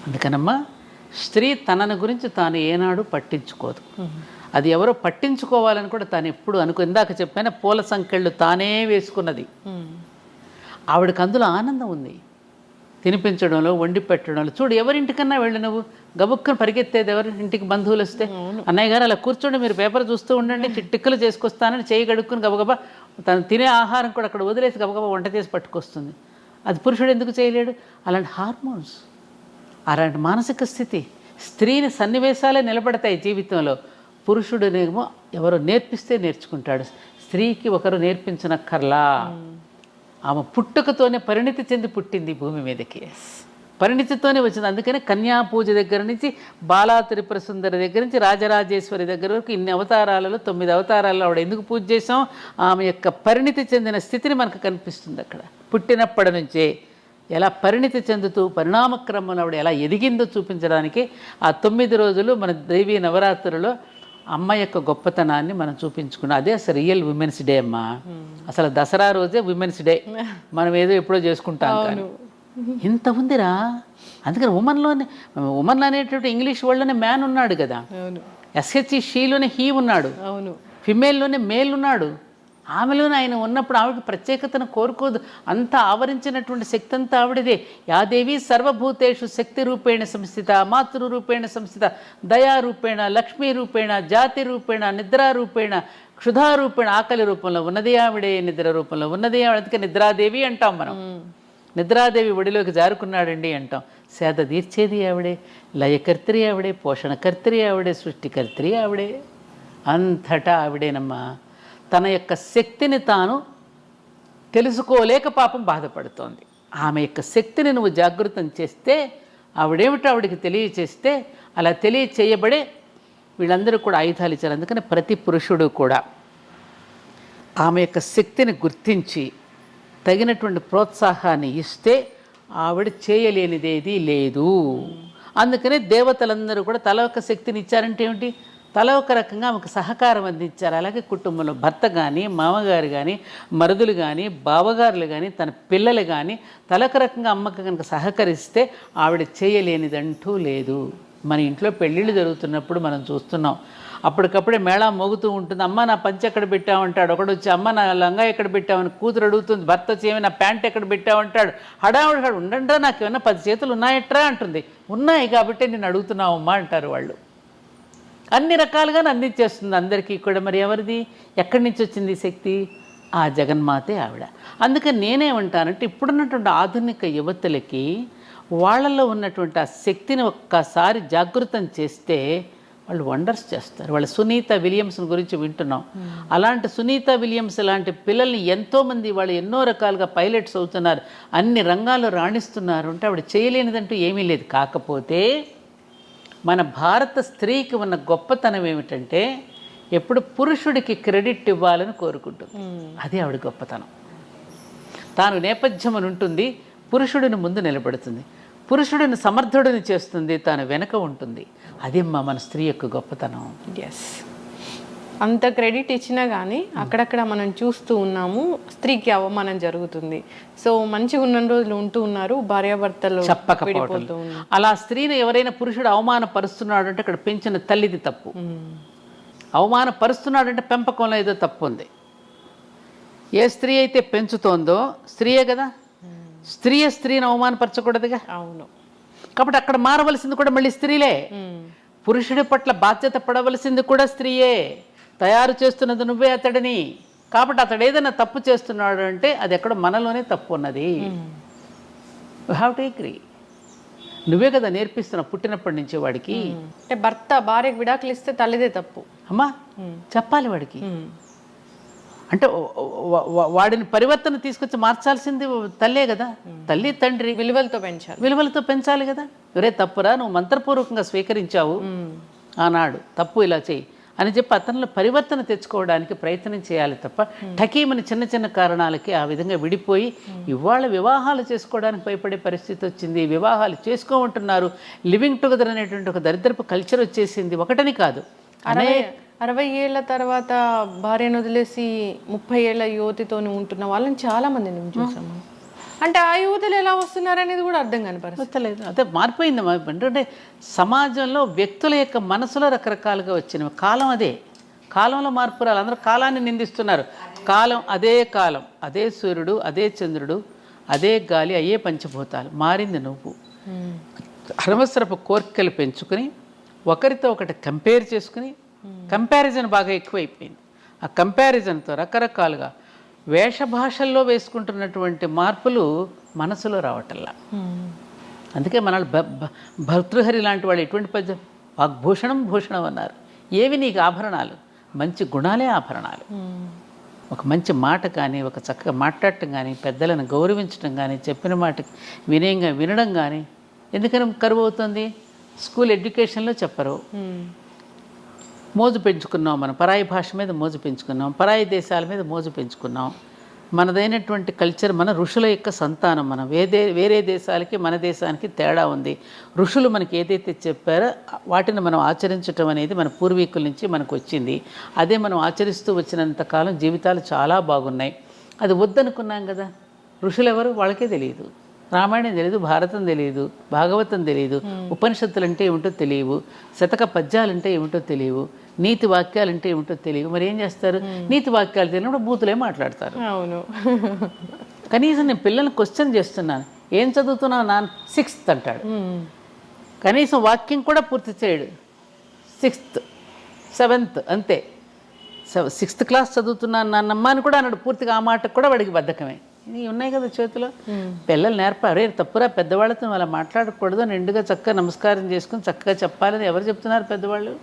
అందుకనమ్మా స్త్రీ తనని గురించి తాను ఏనాడు పట్టించుకోదు. అది ఎవరో పట్టించుకోవాలని కూడా తాను ఎప్పుడు ఇందాక చెప్పాను, పూల సంకెళ్ళు తానే వేసుకున్నది. ఆవిడకి అందులో ఆనందం ఉంది, తినిపించడంలో, వండి పెట్టడంలో. చూడు, ఎవరింటికన్నా వెళ్ళి నువ్వు గబుక్కను పరిగెత్తేది ఎవరి ఇంటికి బంధువులు వస్తే, అన్నయ్య గారు అలా కూర్చోండి, మీరు పేపర్ చూస్తూ ఉండండి, టిక్కలు చేసుకొస్తానని చేయి గడుక్కుని గబగబా తను తినే ఆహారం కూడా అక్కడ వదిలేసి గబగబా వంట చేసి పట్టుకొస్తుంది. అది పురుషుడు ఎందుకు చేయలేడు? అలాంటి హార్మోన్స్, అలాంటి మానసిక స్థితి. స్త్రీని సన్నివేశాలే నిలబడతాయి జీవితంలో. పురుషుడునేమో ఎవరో నేర్పిస్తే నేర్చుకుంటాడు. స్త్రీకి ఒకరు నేర్పించనక్కర్లా. ఆమె పుట్టుకతోనే పరిణితి చెంది పుట్టింది భూమి మీదకి, పరిణితితోనే వచ్చింది. అందుకని కన్యా పూజ దగ్గర నుంచి బాలా త్రిపుర సుందరి దగ్గర నుంచి రాజరాజేశ్వరి దగ్గర వరకు ఇన్ని అవతారాలలో 9 అవతారాలలో ఆవిడ ఎందుకు పూజ చేసాం? ఆమె యొక్క పరిణితి చెందిన స్థితిని మనకు కనిపిస్తుంది. అక్కడ పుట్టినప్పటి నుంచే ఎలా పరిణితి చెందుతూ పరిణామక్రమంలో ఆవిడ ఎలా ఎదిగిందో చూపించడానికి ఆ 9 రోజులు మన దేవీ నవరాత్రులలో అమ్మ యొక్క గొప్పతనాన్ని మనం చూపించుకున్నాం. అదే అసలు రియల్ ఉమెన్స్ డే అమ్మా. అసలు దసరా రోజే ఉమెన్స్ డే, మనం ఏదో ఎప్పుడో చేసుకుంటాం. కానీ ఇంత ఉందిరా. అందుకని ఉమెన్ అనేటువంటి ఇంగ్లీష్ వర్డ్లోనే మ్యాన్ ఉన్నాడు కదా, ఎస్హెచ్ఈ షీలోనే హీ ఉన్నాడు, ఫిమేల్లోనే మేల్ ఉన్నాడు. ఆమెలోనే ఆయన ఉన్నప్పుడు ఆవిడకి ప్రత్యేకతను కోరుకోదు. అంతా ఆవరించినటువంటి శక్తి అంతా ఆవిడదే. యాదేవి సర్వభూతేషు శక్తి రూపేణ సంస్థిత, మాతృరూపేణ సంస్థిత, దయారూపేణ, లక్ష్మీ రూపేణ, జాతి రూపేణ, నిద్రారూపేణ, క్షుధారూపేణ. ఆకలి రూపంలో ఉన్నది ఆవిడే, నిద్ర రూపంలో ఉన్నది ఆవిడ. అందుకే నిద్రాదేవి అంటాం మనం. నిద్రాదేవి ఒడిలోకి జారుకున్నాడండి అంటాం. సేద తీర్చేది ఆవిడే, లయకర్త్రి ఆవిడే, పోషణకర్త్రి ఆవిడే, సృష్టికర్త్రి ఆవిడే. అంతటా ఆవిడేనమ్మా. తన యొక్క శక్తిని తాను తెలుసుకోలేక పాపం బాధపడుతోంది. ఆమె యొక్క శక్తిని నువ్వు జాగృతం చేస్తే, ఆవిడేమిటో ఆవిడికి తెలియచేస్తే, అలా తెలియచేయబడే వీళ్ళందరూ కూడా ఆయుధాలు ఇచ్చారు. అందుకని ప్రతి పురుషుడు కూడా ఆమె యొక్క శక్తిని గుర్తించి తగినటువంటి ప్రోత్సాహాన్ని ఇస్తే ఆవిడ చేయలేనిదేది లేదు. అందుకనే దేవతలందరూ కూడా తల ఒక శక్తిని ఇచ్చారంటే ఏమిటి? తల ఒక రకంగా ఆమెకు సహకారం అందించారు. అలాగే కుటుంబంలో భర్త కానీ, మామగారు కానీ, మరుదులు కానీ, బావగారులు కానీ, తన పిల్లలు కానీ తలొక రకంగా అమ్మకు కనుక సహకరిస్తే ఆవిడ చేయలేనిదంటూ లేదు. మన ఇంట్లో పెళ్ళిళ్ళు జరుగుతున్నప్పుడు మనం చూస్తున్నాం, అప్పటికప్పుడే మేళా మోగుతూ ఉంటుంది. అమ్మ నా పంచె ఎక్కడ పెట్టామంటాడు ఒకడు వచ్చి, అమ్మ నా లంగా ఎక్కడ పెట్టామని కూతురు అడుగుతుంది. భర్త వచ్చి ఏమి నా ప్యాంట్ ఎక్కడ పెట్టామంటాడు. హడావుడు ఉండండిరా, నాకు ఏమన్నా 10 చేతులు ఉన్నాయట్రా అంటుంది. ఉన్నాయి కాబట్టి నేను అడుగుతున్నావమ్మా అంటారు వాళ్ళు. అన్ని రకాలుగా అందించేస్తుంది అందరికీ కూడా. మరి ఎవరిది, ఎక్కడి నుంచి వచ్చింది శక్తి? ఆ జగన్మాతే ఆవిడ. అందుకని నేనేమంటానంటే, ఇప్పుడున్నటువంటి ఆధునిక యువతులకి వాళ్ళల్లో ఉన్నటువంటి ఆ శక్తిని ఒక్కసారి జాగృతం చేస్తే వాళ్ళు వండర్స్ చేస్తారు. వాళ్ళ సునీత విలియమ్స్ గురించి వింటున్నాం. అలాంటి సునీత విలియమ్స్ లాంటి పిల్లల్ని ఎంతోమంది వాళ్ళు ఎన్నో రకాలుగా పైలట్స్ అవుతున్నారు, అన్ని రంగాల్లో రాణిస్తున్నారు. అంటే ఆవిడ చేయలేనిదంటూ ఏమీ లేదు. కాకపోతే మన భారత స్త్రీకి ఉన్న గొప్పతనం ఏమిటంటే, ఎప్పుడు పురుషుడికి క్రెడిట్ ఇవ్వాలని కోరుకుంటుంది. అది ఆవిడ గొప్పతనం. తాను నేపథ్యం అని ఉంటుంది, పురుషుడిని ముందు నిలబడుతుంది, పురుషుడిని సమర్థుడిని చేస్తుంది, తాను వెనక ఉంటుంది. అదేమ్మా మన స్త్రీ యొక్క గొప్పతనం. ఎస్, అంత క్రెడిట్ ఇచ్చినా కానీ అక్కడక్కడ మనం చూస్తూ ఉన్నాము స్త్రీకి అవమానం జరుగుతుంది. సో మంచిగా ఉన్న రోజులు ఉంటూ ఉన్నారు, భార్యాభర్తలు చెప్పకపోవడం. అలా స్త్రీని ఎవరైనా పురుషుడు అవమానపరుస్తున్నాడు అంటే అక్కడ పెంచిన తల్లిది తప్పు. అవమానపరుస్తున్నాడంటే పెంపకంలో ఏదో తప్పు ఉంది. ఏ స్త్రీ అయితే పెంచుతోందో స్త్రీయే కదా, స్త్రీని అవమానపరచకూడదుగా. అవును. కాబట్టి అక్కడ మారవలసింది కూడా మళ్ళీ స్త్రీలే. పురుషుడి పట్ల బాధ్యత పడవలసింది కూడా స్త్రీయే. తయారు చేస్తున్నది నువ్వే అతడిని. కాబట్టి అతడు ఏదైనా తప్పు చేస్తున్నాడు అంటే అది ఎక్కడో మనలోనే తప్పు ఉన్నది. You have to agree. నువ్వే కదా నేర్పిస్తున్నావు పుట్టినప్పటి నుంచి వాడికి. అంటే భర్త భార్యకు విడాకులు ఇస్తే తల్లిదే తప్పు అమ్మా చెప్పాలి వాడికి. అంటే వాడిని పరివర్తన తీసుకొచ్చి మార్చాల్సింది తల్లే కదా. తల్లి తండ్రి విలువలతో పెంచాలి కదా. ఒరే తప్పురా, నువ్వు మంత్రపూర్వకంగా స్వీకరించావు ఆనాడు, తప్పు ఇలా చేయి అని చెప్పి అతనిలో పరివర్తన తెచ్చుకోవడానికి ప్రయత్నం చేయాలి తప్ప ఠకీమని చిన్న చిన్న కారణాలకి ఆ విధంగా విడిపోయి ఇవాళ వివాహాలు చేసుకోవడానికి భయపడే పరిస్థితి వచ్చింది. వివాహాలు చేసుకోమంటున్నారు. లివింగ్ టుగెదర్ అనేటువంటి ఒక దరిద్రపు కల్చర్ వచ్చేసింది. ఒకటని కాదు, 60 ఏళ్ల తర్వాత భార్యను వదిలేసి 30 ఏళ్ల యువతితో ఉంటున్న వాళ్ళని చాలా మంది చూసాము. అంటే ఆ యువతలు ఎలా వస్తున్నారు అనేది కూడా అర్థం కాని పరిస్థితి. వస్తలేదు. అదే మారిపోయింది. అంటే సమాజంలో వ్యక్తుల యొక్క మనసులో రకరకాలుగా వచ్చినవి. కాలం అదే, కాలంలో మార్పు రాలి. అందరూ కాలాన్ని నిందిస్తున్నారు. కాలం అదే సూర్యుడు, అదే చంద్రుడు, అదే గాలి, అయ్యే పంచభూతాలు. మారింది నువ్వు. అనవసరపు కోరికలు పెంచుకుని ఒకరితో ఒకటి కంపేర్ చేసుకుని, కంపారిజన్ బాగా ఎక్కువైపోయింది. ఆ కంపారిజన్తో రకరకాలుగా వేషభాషల్లో వేసుకుంటున్నటువంటి మార్పులు మనసులో రావటల్లా. అందుకే మన భర్తృహరి లాంటి వాళ్ళు ఎటువంటి పద్యం, వాగ్భూషణం భూషణం అన్నారు. ఏవి నీకు ఆభరణాలు? మంచి గుణాలే ఆభరణాలు. ఒక మంచి మాట కానీ, ఒక చక్కగా మాట్లాడటం కానీ, పెద్దలను గౌరవించడం కానీ, చెప్పిన మాటకి వినయంగా వినడం కానీ. ఎందుకని కరువు అవుతుంది? స్కూల్ ఎడ్యుకేషన్లో చెప్పరు. మోజు పెంచుకున్నాం, మనం పరాయి భాష మీద మోజు పెంచుకున్నాం, పరాయి దేశాల మీద మోజు పెంచుకున్నాం. మనదైనటువంటి కల్చర్, మన ఋషుల యొక్క సంతానం. మనం వేరే దేశాలకి మన దేశానికి తేడా ఉంది. ఋషులు మనకి ఏదైతే చెప్పారో వాటిని మనం ఆచరించటం అనేది మన పూర్వీకుల నుంచి మనకు వచ్చింది. అదే మనం ఆచరిస్తూ వచ్చినంతకాలం జీవితాలు చాలా బాగున్నాయి. అది వద్దనుకున్నాం కదా. ఋషులు ఎవరు? వాళ్ళకే తెలియదు. రామాయణం తెలియదు, భారతం తెలియదు, భాగవతం తెలియదు, ఉపనిషత్తులు అంటే ఏమిటో తెలియవు, శతక పద్యాలంటే ఏమిటో తెలియవు, నీతి వాక్యాలంటే ఏమిటో తెలియవు. మరి ఏం చేస్తారు? నీతి వాక్యాలు తెలియనప్పుడు బూతులే మాట్లాడతారు. అవును. కనీసం నేను పిల్లల్ని క్వశ్చన్ చేస్తున్నాను, ఏం చదువుతున్నావు నాన్న? 6th అంటాడు. కనీసం వాక్యం కూడా పూర్తి చేయడు. 6th 7th అంతే. 6th క్లాస్ చదువుతున్నాను నాన్నమ్మ అని కూడా అన్నాడు. పూర్తిగా ఆ మాటకు కూడా వాడికి బద్ధకమే. ఇవి ఉన్నాయి కదా చేతిలో. పిల్లలు నేర్పారు. తప్పురా, పెద్దవాళ్ళతో అలా మాట్లాడకూడదు, నిండుగా చక్కగా నమస్కారం చేసుకుని చక్కగా చెప్పాలని ఎవరు చెప్తున్నారు? పెద్దవాళ్ళు.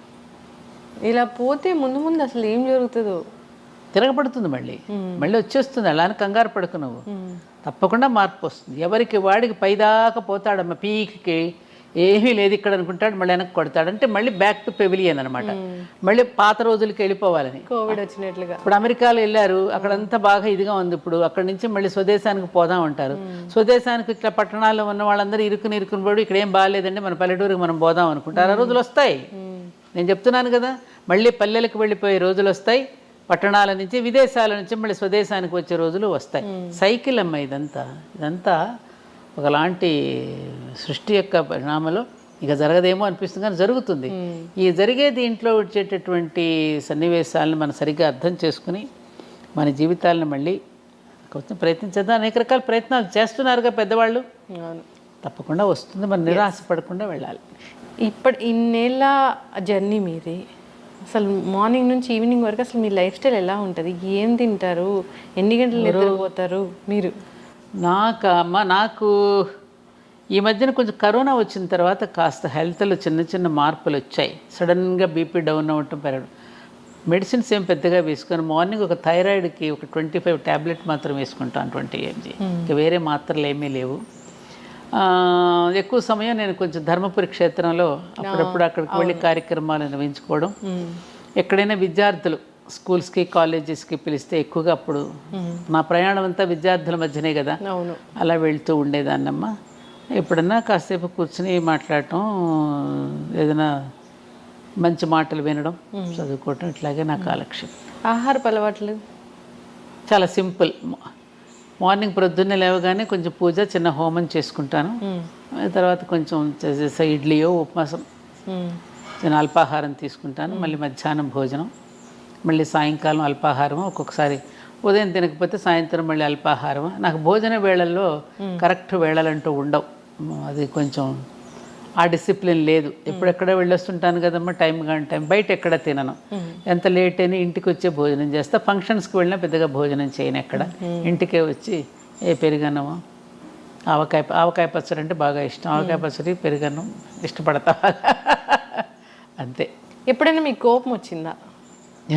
ఇలా పోతే ముందు ముందు అసలు ఏం జరుగుతుందో. తిరగబడుతుంది, మళ్ళీ వచ్చేస్తుంది. అలానే కంగారు పడుకు నువ్వు. తప్పకుండా మార్పు వస్తుంది. ఎవరికి వాడికి పైదాకా పోతాడమ్మ, పీక్కి ఏమీ లేదు ఇక్కడ అనుకుంటాడు, మళ్ళీ వెనక్కి కొడతాడు. అంటే మళ్ళీ బ్యాక్ టు పెవిలియన్ అనమాట. మళ్ళీ పాత రోజులకి వెళ్ళిపోవాలని. కోవిడ్ వచ్చినట్లుగా. ఇప్పుడు అమెరికాలో వెళ్ళారు, అక్కడంతా బాగా ఇదిగా ఉంది. ఇప్పుడు అక్కడి నుంచి మళ్ళీ స్వదేశానికి పోదాం అంటారు. స్వదేశానికి ఇట్లా పట్టణాల్లో ఉన్న వాళ్ళందరూ ఇరుకుని పడి ఇక్కడ ఏం బాగాలేదండి మన పల్లెటూరుకి మనం పోదాం అనుకుంటారు. ఆ రోజులు వస్తాయి. నేను చెప్తున్నాను కదా, మళ్ళీ పల్లెలకు వెళ్ళిపోయే రోజులు వస్తాయి. పట్టణాల నుంచి, విదేశాల నుంచి మళ్ళీ స్వదేశానికి వచ్చే రోజులు వస్తాయి. సైకిల్ అమ్మ ఇదంతా ఒకలాంటి సృష్టి యొక్క పరిణామంలో ఇక జరగదేమో అనిపిస్తుంది, కానీ జరుగుతుంది. ఈ జరిగే దీంట్లో వచ్చేటటువంటి సన్నివేశాలను మనం సరిగ్గా అర్థం చేసుకుని మన జీవితాలను మళ్ళీ కొంచెం ప్రయత్నించేద్దాం. అనేక రకాల ప్రయత్నాలు చేస్తున్నారుగా పెద్దవాళ్ళు. తప్పకుండా వస్తుంది. మనం నిరాశపడకుండా వెళ్ళాలి. ఇన్నేళ్ళ జర్నీ మీది. అసలు మార్నింగ్ నుంచి ఈవినింగ్ వరకు అసలు మీ లైఫ్ స్టైల్ ఎలా ఉంటుంది? ఏం తింటారు? ఎన్ని గంటలు నిద్రపోతారు మీరు? నాకు ఈ మధ్యన కొంచెం కరోనా వచ్చిన తర్వాత కాస్త హెల్త్లో చిన్న చిన్న మార్పులు వచ్చాయి. సడన్గా బీపీ డౌన్ అవ్వటం, పెరగడం. మెడిసిన్స్ ఏం పెద్దగా వేసుకొని మార్నింగ్ ఒక థైరాయిడ్కి ఒక 25 ట్యాబ్లెట్ మాత్రం వేసుకుంటాను, 20 mg. ఇంకా వేరే మాత్రలు ఏమీ లేవు. ఎక్కువ సమయం నేను కొంచెం ధర్మపురి క్షేత్రంలో అప్పుడప్పుడు అక్కడికి వెళ్ళి కార్యక్రమాలు నిర్వహించుకోవడం. ఎక్కడైనా విద్యార్థులు స్కూల్స్కి కాలేజెస్కి పిలిస్తే ఎక్కువగా అప్పుడు నా ప్రయాణం అంతా విద్యార్థుల మధ్యనే కదా, అలా వెళ్తూ ఉండేదాన్నమ్మ. ఎప్పుడన్నా కాసేపు కూర్చుని మాట్లాడటం, ఏదైనా మంచి మాటలు వినడం, చదువుకోవటం, ఇట్లాగే నా కాలక్షేపం. ఆహారపు అలవాట్లు చాలా సింపుల్. మార్నింగ్ ప్రొద్దున్నే లేవగానే కొంచెం పూజ, చిన్న హోమం చేసుకుంటాను. తర్వాత కొంచెం ఇడ్లీయో ఉపవాసం, చిన్న అల్పాహారం తీసుకుంటాను. మళ్ళీ మధ్యాహ్నం భోజనం, మళ్ళీ సాయంకాలం అల్పాహారం. ఒక్కొక్కసారి ఉదయం తినకపోతే సాయంత్రం మళ్ళీ అల్పాహారం. నాకు భోజన వేళల్లో కరెక్ట్ వేళలంటూ ఉండవు. అది కొంచెం ఆ డిసిప్లిన్ లేదు. ఎప్పుడెక్కడ వెళ్ళొస్తుంటాను కదమ్మా, టైం కానీ టైం. బయట ఎక్కడ తినను. ఎంత లేట్ అయినా ఇంటికి వచ్చే భోజనం చేస్తా. ఫంక్షన్స్కి వెళ్ళినా పెద్దగా భోజనం చేయను ఎక్కడ. ఇంటికే వచ్చి ఏ పెరుగన్నమో, ఆవకాయ పచ్చడి అంటే బాగా ఇష్టం. ఆవకాయ పచ్చడి, పెరుగన్నం ఇష్టపడతా. అంతే. ఎప్పుడైనా మీకు కోపం వచ్చిందా?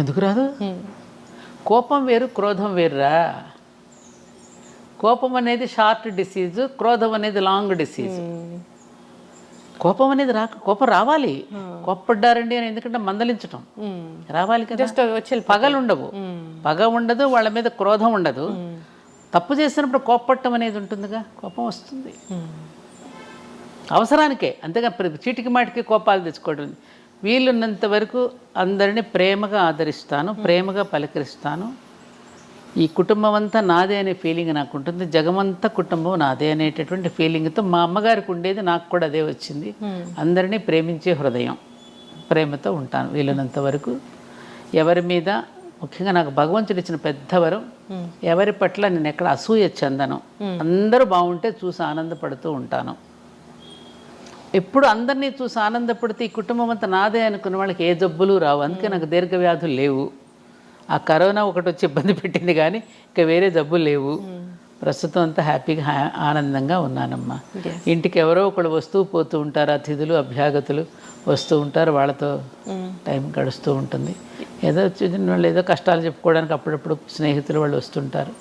ఎందుకు రాదు? కోపం వేరు, క్రోధం వేరురా. కోపం అనేది షార్ట్ డిసీజ్, క్రోధం అనేది లాంగ్ డిసీజ్. కోపం అనేది కోపం రావాలి. కోప్పడ్డారండి అని ఎందుకంటే మందలించటం రావాలి కదా. పగలు ఉండవు, పగ ఉండదు, వాళ్ళ మీద క్రోధం ఉండదు. తప్పు చేసినప్పుడు కోప్పట్టం అనేది ఉంటుందిగా, కోపం వస్తుంది అవసరానికే. అంతేగా చీటికి మాటికి కోపాలు తెచ్చుకోవడం. వీలున్నంత వరకు అందరినీ ప్రేమగా ఆదరిస్తాను, ప్రేమగా పలకరిస్తాను. ఈ కుటుంబం అంతా నాదే అనే ఫీలింగ్ నాకు ఉంటుంది, జగమంతా కుటుంబం నాదే అనేటటువంటి ఫీలింగ్తో మా అమ్మగారికి ఉండేది, నాకు కూడా అదే వచ్చింది. అందరినీ ప్రేమించే హృదయం, ప్రేమతో ఉంటాను వీలైనంత వరకు. ఎవరి మీద, ముఖ్యంగా నాకు భగవంతుడు ఇచ్చిన పెద్ద వరం, ఎవరి పట్ల నేను ఎక్కడ అసూయ చెందను. అందరూ బాగుంటే చూసి ఆనందపడుతూ ఉంటాను. ఎప్పుడు అందరినీ చూసి ఆనందపడితే ఈ కుటుంబం అంతా నాదే అనుకున్న వాళ్ళకి ఏ జబ్బులు రావు. అందుకే నాకు దీర్ఘవ్యాధులు లేవు. ఆ కరోనా ఒకటి వచ్చి ఇబ్బంది పెట్టింది కానీ ఇంకా వేరే జబ్బులు లేవు. ప్రస్తుతం అంతా హ్యాపీగా ఆనందంగా ఉన్నానమ్మా. ఇంటికి ఎవరో ఒకళ్ళు వస్తూ పోతూ ఉంటారు, అతిథులు అభ్యాగతులు వస్తూ ఉంటారు, వాళ్ళతో టైం గడుస్తూ ఉంటుంది. ఏదో చిన్న వాళ్ళు ఏదో కష్టాలు చెప్పుకోవడానికి అప్పుడప్పుడు స్నేహితులు వాళ్ళు వస్తుంటారు.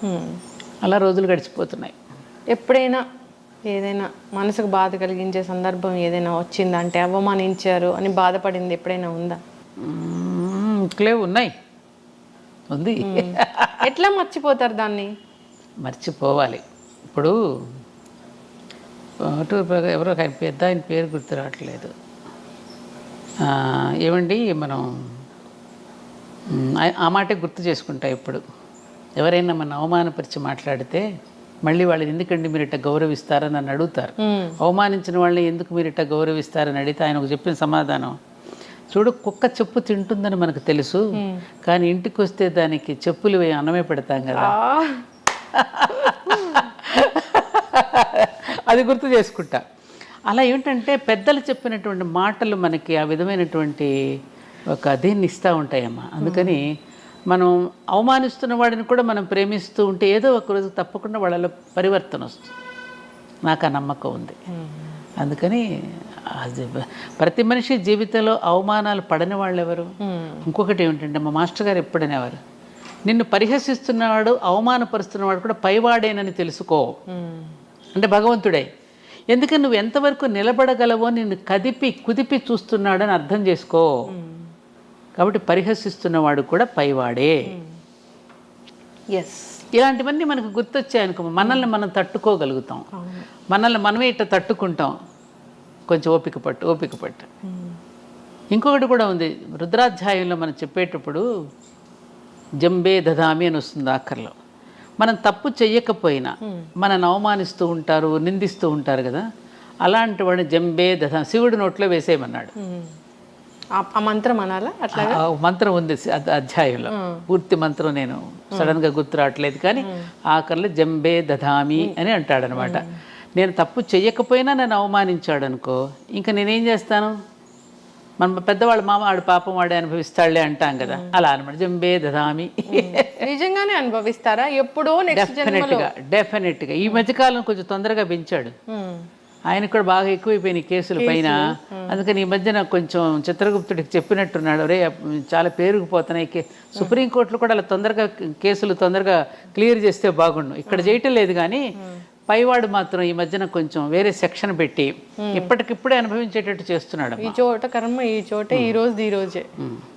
అలా రోజులు గడిచిపోతున్నాయి. ఎప్పుడైనా ఏదైనా మనసుకు బాధ కలిగించే సందర్భం ఏదైనా వచ్చిందంటే, అవమానించారు అని బాధపడింది ఎప్పుడైనా ఉందా? ఇంకలే ఉన్నాయి, ఉంది. ఎట్లా మర్చిపోతారు దాన్ని? మర్చిపోవాలి. ఇప్పుడు ఎవరో పెద్ద ఆయన పేరు గుర్తు రావట్లేదు. ఏమండి మనం ఆ మాటే గుర్తు చేసుకుంటా. ఇప్పుడు ఎవరైనా మన అవమానపరిచి మాట్లాడితే మళ్ళీ వాళ్ళని ఎందుకండి మీరు ఇట్లా గౌరవిస్తారని నన్ను అడుగుతారు. అవమానించిన వాళ్ళని ఎందుకు మీరు ఇట్లా గౌరవిస్తారని అడిగితే ఆయనకు చెప్పిన సమాధానం, చూడు కుక్క చెప్పు తింటుందని మనకు తెలుసు, కానీ ఇంటికి వస్తే దానికి చెప్పులు అన్నమే పెడతాం కదా. అది గుర్తు చేసుకుంటా. అలా ఏమిటంటే పెద్దలు చెప్పినటువంటి మాటలు మనకి ఆ విధమైనటువంటి ఒక దీన్ని ఇస్తూ ఉంటాయమ్మా. అందుకని మనం అవమానిస్తున్న వాడిని కూడా మనం ప్రేమిస్తూ ఉంటే ఏదో ఒకరోజు తప్పకుండా వాళ్ళలో పరివర్తన వస్తుంది. నాకు ఆ నమ్మకం ఉంది. అందుకని అది ప్రతి మనిషి జీవితంలో అవమానాలు పడని వాళ్ళు ఎవరు? ఇంకొకటి ఏమిటంటే మా మాస్టర్ గారు ఎప్పుడనేవారు, నిన్ను పరిహసిస్తున్నవాడు అవమానపరుస్తున్నవాడు కూడా పైవాడేనని తెలుసుకో. అంటే భగవంతుడే. ఎందుకని నువ్వు ఎంతవరకు నిలబడగలవో నిన్ను కుదిపి చూస్తున్నాడని అర్థం చేసుకో. కాబట్టి పరిహసిస్తున్నవాడు కూడా పైవాడే. ఇలాంటివన్నీ మనకు గుర్తొచ్చాయనుకో మనల్ని మనం తట్టుకోగలుగుతాం. మనల్ని మనమే ఇట్లా తట్టుకుంటాం. కొంచెం ఓపిక పట్టు. ఇంకొకటి కూడా ఉంది, రుద్రాధ్యాయంలో మనం చెప్పేటప్పుడు జంబే దదామి అని వస్తుంది ఆఖరిలో. మనం తప్పు చెయ్యకపోయినా మనల్ని అవమానిస్తూ ఉంటారు, నిందిస్తూ ఉంటారు కదా, అలాంటి వాడిని జంబే దదా శివుడి నోట్లో వేసేయమన్నాడు. ఆ మంత్రం అనాలా? అట్లా మంత్రం ఉంది అధ్యాయంలో, పూర్తి మంత్రం నేను సడన్గా గుర్తు రావట్లేదు, కానీ ఆఖరిలో జంబే దధామి అని అంటాడనమాట. నేను తప్పు చెయ్యకపోయినా నన్ను అవమానించాడు అనుకో, ఇంకా నేనేం చేస్తాను? మన పెద్దవాళ్ళు మామ ఆడు పాపం వాడే అనుభవిస్తాడులే అంటాం కదా, అలా అనమాట. జంబే దధామి. నిజంగానే అనుభవిస్తారా? ఎప్పుడో డెఫినెట్గా ఈ మధ్యకాలం కొంచెం తొందరగా పెంచాడు. ఆయనకు కూడా బాగా ఎక్కువైపోయినాయి కేసుల పైన. అందుకని ఈ మధ్యన కొంచెం చిత్రగుప్తుడికి చెప్పినట్టున్నాడు, రే చాలా పేరుకుపోతున్నాయి, సుప్రీంకోర్టులో కూడా అలా తొందరగా కేసులు తొందరగా క్లియర్ చేస్తే బాగుండు. ఇక్కడ చేయటం లేదు కానీ పైవాడు మాత్రం ఈ మధ్యన కొంచెం వేరే సెక్షన్ పెట్టి ఇప్పటికిప్పుడే అనుభవించేటట్టు చేస్తున్నాడు. ఈ చోట కర్మ ఈ చోటే, ఈ రోజే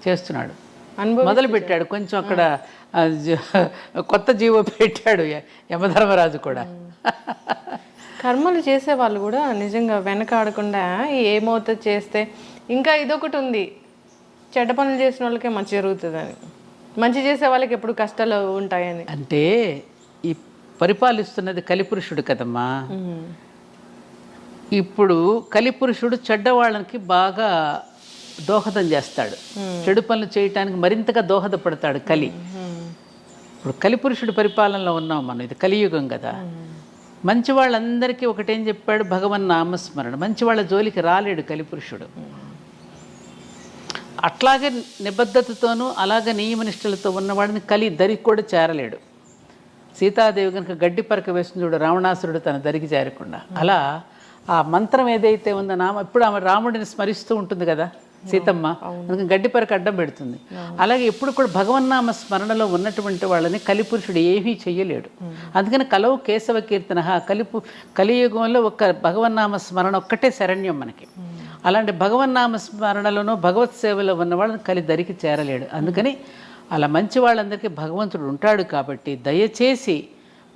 చేస్తున్నాడు. మొదలు పెట్టాడు కొంచెం అక్కడ కొత్త జీవో పెట్టాడు యమధర్మరాజు కూడా. కర్మలు చేసే వాళ్ళు కూడా నిజంగా వెనకాడకుండా ఏమవుతుంది చేస్తే. ఇంకా ఇదొకటి ఉంది, చెడ్డ పనులు చేసిన వాళ్ళకే మంచి జరుగుతుందని, మంచి చేసే వాళ్ళకి ఎప్పుడు కష్టాలు ఉంటాయని. అంటే ఈ పరిపాలిస్తున్నది కలిపురుషుడు కదమ్మా. ఇప్పుడు కలిపురుషుడు చెడ్డవాళ్ళకి బాగా దోహదం చేస్తాడు, చెడు పనులు చేయటానికి మరింతగా దోహదపడతాడు కలి. ఇప్పుడు కలిపురుషుడు పరిపాలనలో ఉన్నాం మనం, ఇది కలియుగం కదా. మంచి వాళ్ళందరికీ ఒకటేం చెప్పాడు, భగవన్ నామస్మరణ. మంచి వాళ్ళ జోలికి రాలేడు కలిపురుషుడు. అట్లాగే నిబద్ధతతోనూ అలాగే నియమనిష్టలతో ఉన్నవాడిని కలి దరికి కూడా చేరలేడు. సీతాదేవి కనుక గడ్డి పరక వేస్తుంది చూడు, రావణాసురుడు తన దరికి చేరకుండా. అలా ఆ మంత్రం ఏదైతే ఉందో నామ, ఇప్పుడు ఆమె రాముడిని స్మరిస్తూ ఉంటుంది కదా సీతమ్మ, అందుకని గడ్డి పరక అడ్డం పెడుతుంది. అలాగే ఎప్పుడు కూడా భగవన్నామ స్మరణలో ఉన్నటువంటి వాళ్ళని కలిపురుషుడు ఏమీ చెయ్యలేడు. అందుకని కలవు కేశవ కీర్తన, కలియుగంలో ఒక్క భగవన్నామ స్మరణ ఒక్కటే శరణ్యం మనకి. అలాంటి భగవన్నామ స్మరణలోనూ భగవత్ సేవలో ఉన్న వాళ్ళని కలి దరికి చేరలేడు. అందుకని అలా మంచి వాళ్ళందరికీ భగవంతుడు ఉంటాడు. కాబట్టి దయచేసి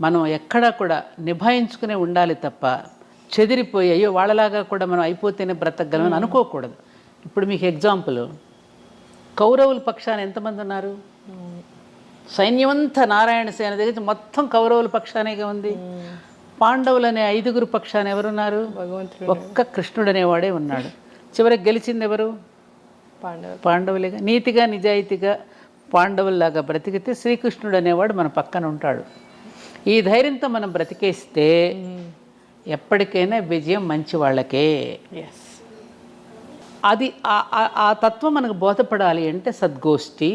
మనం ఎక్కడా కూడా నిభాయించుకునే ఉండాలి తప్ప చెదిరిపోయి అయ్యో వాళ్ళలాగా కూడా మనం అయిపోతేనే బ్రతకగలమని అనుకోకూడదు. ఇప్పుడు మీకు ఎగ్జాంపుల్, కౌరవుల పక్షాన ఎంతమంది ఉన్నారు? సైన్యమంతా నారాయణ సేన దగ్గర మొత్తం కౌరవుల పక్షానేగా ఉంది. పాండవులు అనే 5గురు పక్షాన ఎవరున్నారు? భగవంతుడు ఒక్క కృష్ణుడు అనేవాడే ఉన్నాడు. చివరికి గెలిచింది ఎవరు? పాండవులేగా. నీతిగా నిజాయితీగా పాండవుల్లాగా బ్రతికితే శ్రీకృష్ణుడు అనేవాడు మన పక్కన ఉంటాడు. ఈ ధైర్యంతో మనం బ్రతికేస్తే ఎప్పటికైనా విజయం మంచి వాళ్ళకే. అది ఆ తత్వం మనకు బోధపడాలి అంటే సద్గోష్ఠి,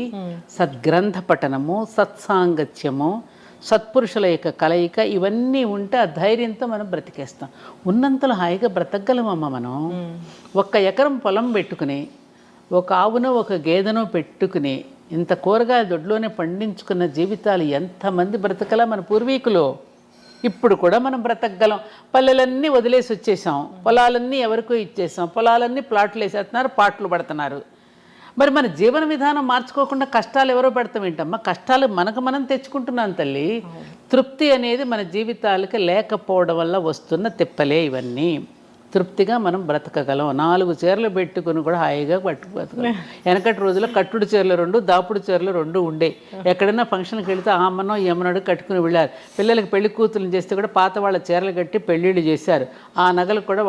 సద్గ్రంథ పఠనము, సత్సాంగత్యము, సత్పురుషుల యొక్క కలయిక ఇవన్నీ ఉంటే ఆ ధైర్యంతో మనం బ్రతికేస్తాం. ఉన్నంతలో హాయిగా బ్రతకగలమమ్మ మనం. 1 ఎకరం పొలం పెట్టుకుని, ఒక ఆవునో ఒక గేదెనో పెట్టుకుని ఇంత కూరగాయల దొడ్లోనే పండించుకున్న జీవితాలు ఎంతమంది బ్రతకలా మన పూర్వీకులు. ఇప్పుడు కూడా మనం బ్రతకగలం. పల్లెలన్నీ వదిలేసి వచ్చేసాం, పొలాలన్నీ ఎవరికో ఇచ్చేసాం, పొలాలన్నీ ప్లాట్లు వేసేస్తున్నారు, పాటలు పడుతున్నారు. మరి మన జీవన విధానం మార్చుకోకుండా కష్టాలు ఎవరో పెడతాం ఏంటమ్మా? కష్టాలు మనకు మనం తెచ్చుకుంటున్నాం తల్లి. తృప్తి అనేది మన జీవితాలకి లేకపోవడం వల్ల వస్తున్న తిప్పలే ఇవన్నీ. తృప్తిగా మనం బ్రతకగలం. 4 చీరలు పెట్టుకుని కూడా హాయిగా బతకగలం. వెనకటి రోజుల్లో కట్టుడు చీరలు 2, దాపుడు చీరలు 2 ఉండే. ఎక్కడైనా ఫంక్షన్కి వెళితే ఆ అమ్మనో ఈ అమ్మనోడు కట్టుకుని వెళ్ళారు. పిల్లలకి పెళ్లి కూతుర్లు చేస్తే కూడా పాత వాళ్ళ చీరలు కట్టి పెళ్ళిళ్ళు చేశారు. ఆ నగలు కూడా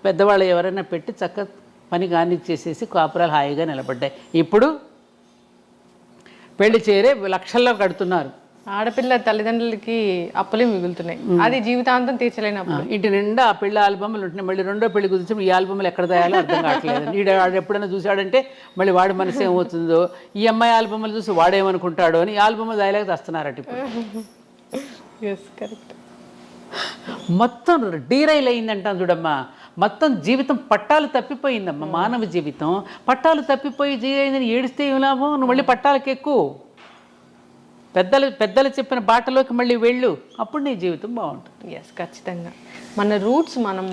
పెద్దవాళ్ళు ఎవరైనా పెట్టి చక్కగా పని కానిచ్చేసేసి కాపురాలు హాయిగా నిలబడ్డాయి. ఇప్పుడు పెళ్లి చీరే లక్షల్లో కడుతున్నారు. ఆడపిల్ల తల్లిదండ్రులకి అప్పులే మిగులుతున్నాయి. అది జీవితాంతం తీర్చలేనప్పుడు ఇంటి నిండా ఆ పెళ్లి ఆల్బమ్లు ఉంటున్నాయి. మళ్ళీ రెండో పెళ్లి కుదిర్చి ఈ ఆల్బమ్లు ఎక్కడ తయాలో అర్థం కావట్లేదు. వాడు ఎప్పుడైనా చూశాడంటే మళ్ళీ వాడి మనసు ఏమవుతుందో, ఈ అమ్మాయి ఆల్బమ్లు చూసి వాడేమనుకుంటాడో అని ఈ ఆల్బమ్లు దాయలేక తెస్తున్నారట ఇప్పుడు. కరెక్ట్. మొత్తం డీరైల్ అయిందంటాం చూడమ్మా. మొత్తం జీవితం పట్టాలు తప్పిపోయిందమ్మా. మానవ జీవితం పట్టాలు తప్పిపోయి జీరైందని ఏడిస్తే ఏం లాభం? నువ్వు మళ్ళీ పట్టాలకి ఎక్కువ పెద్దలు చెప్పిన బాటలోకి మళ్ళీ వెళ్ళు, అప్పుడు నీ జీవితం బాగుంటుంది. ఖచ్చితంగా మన రూట్స్ మనం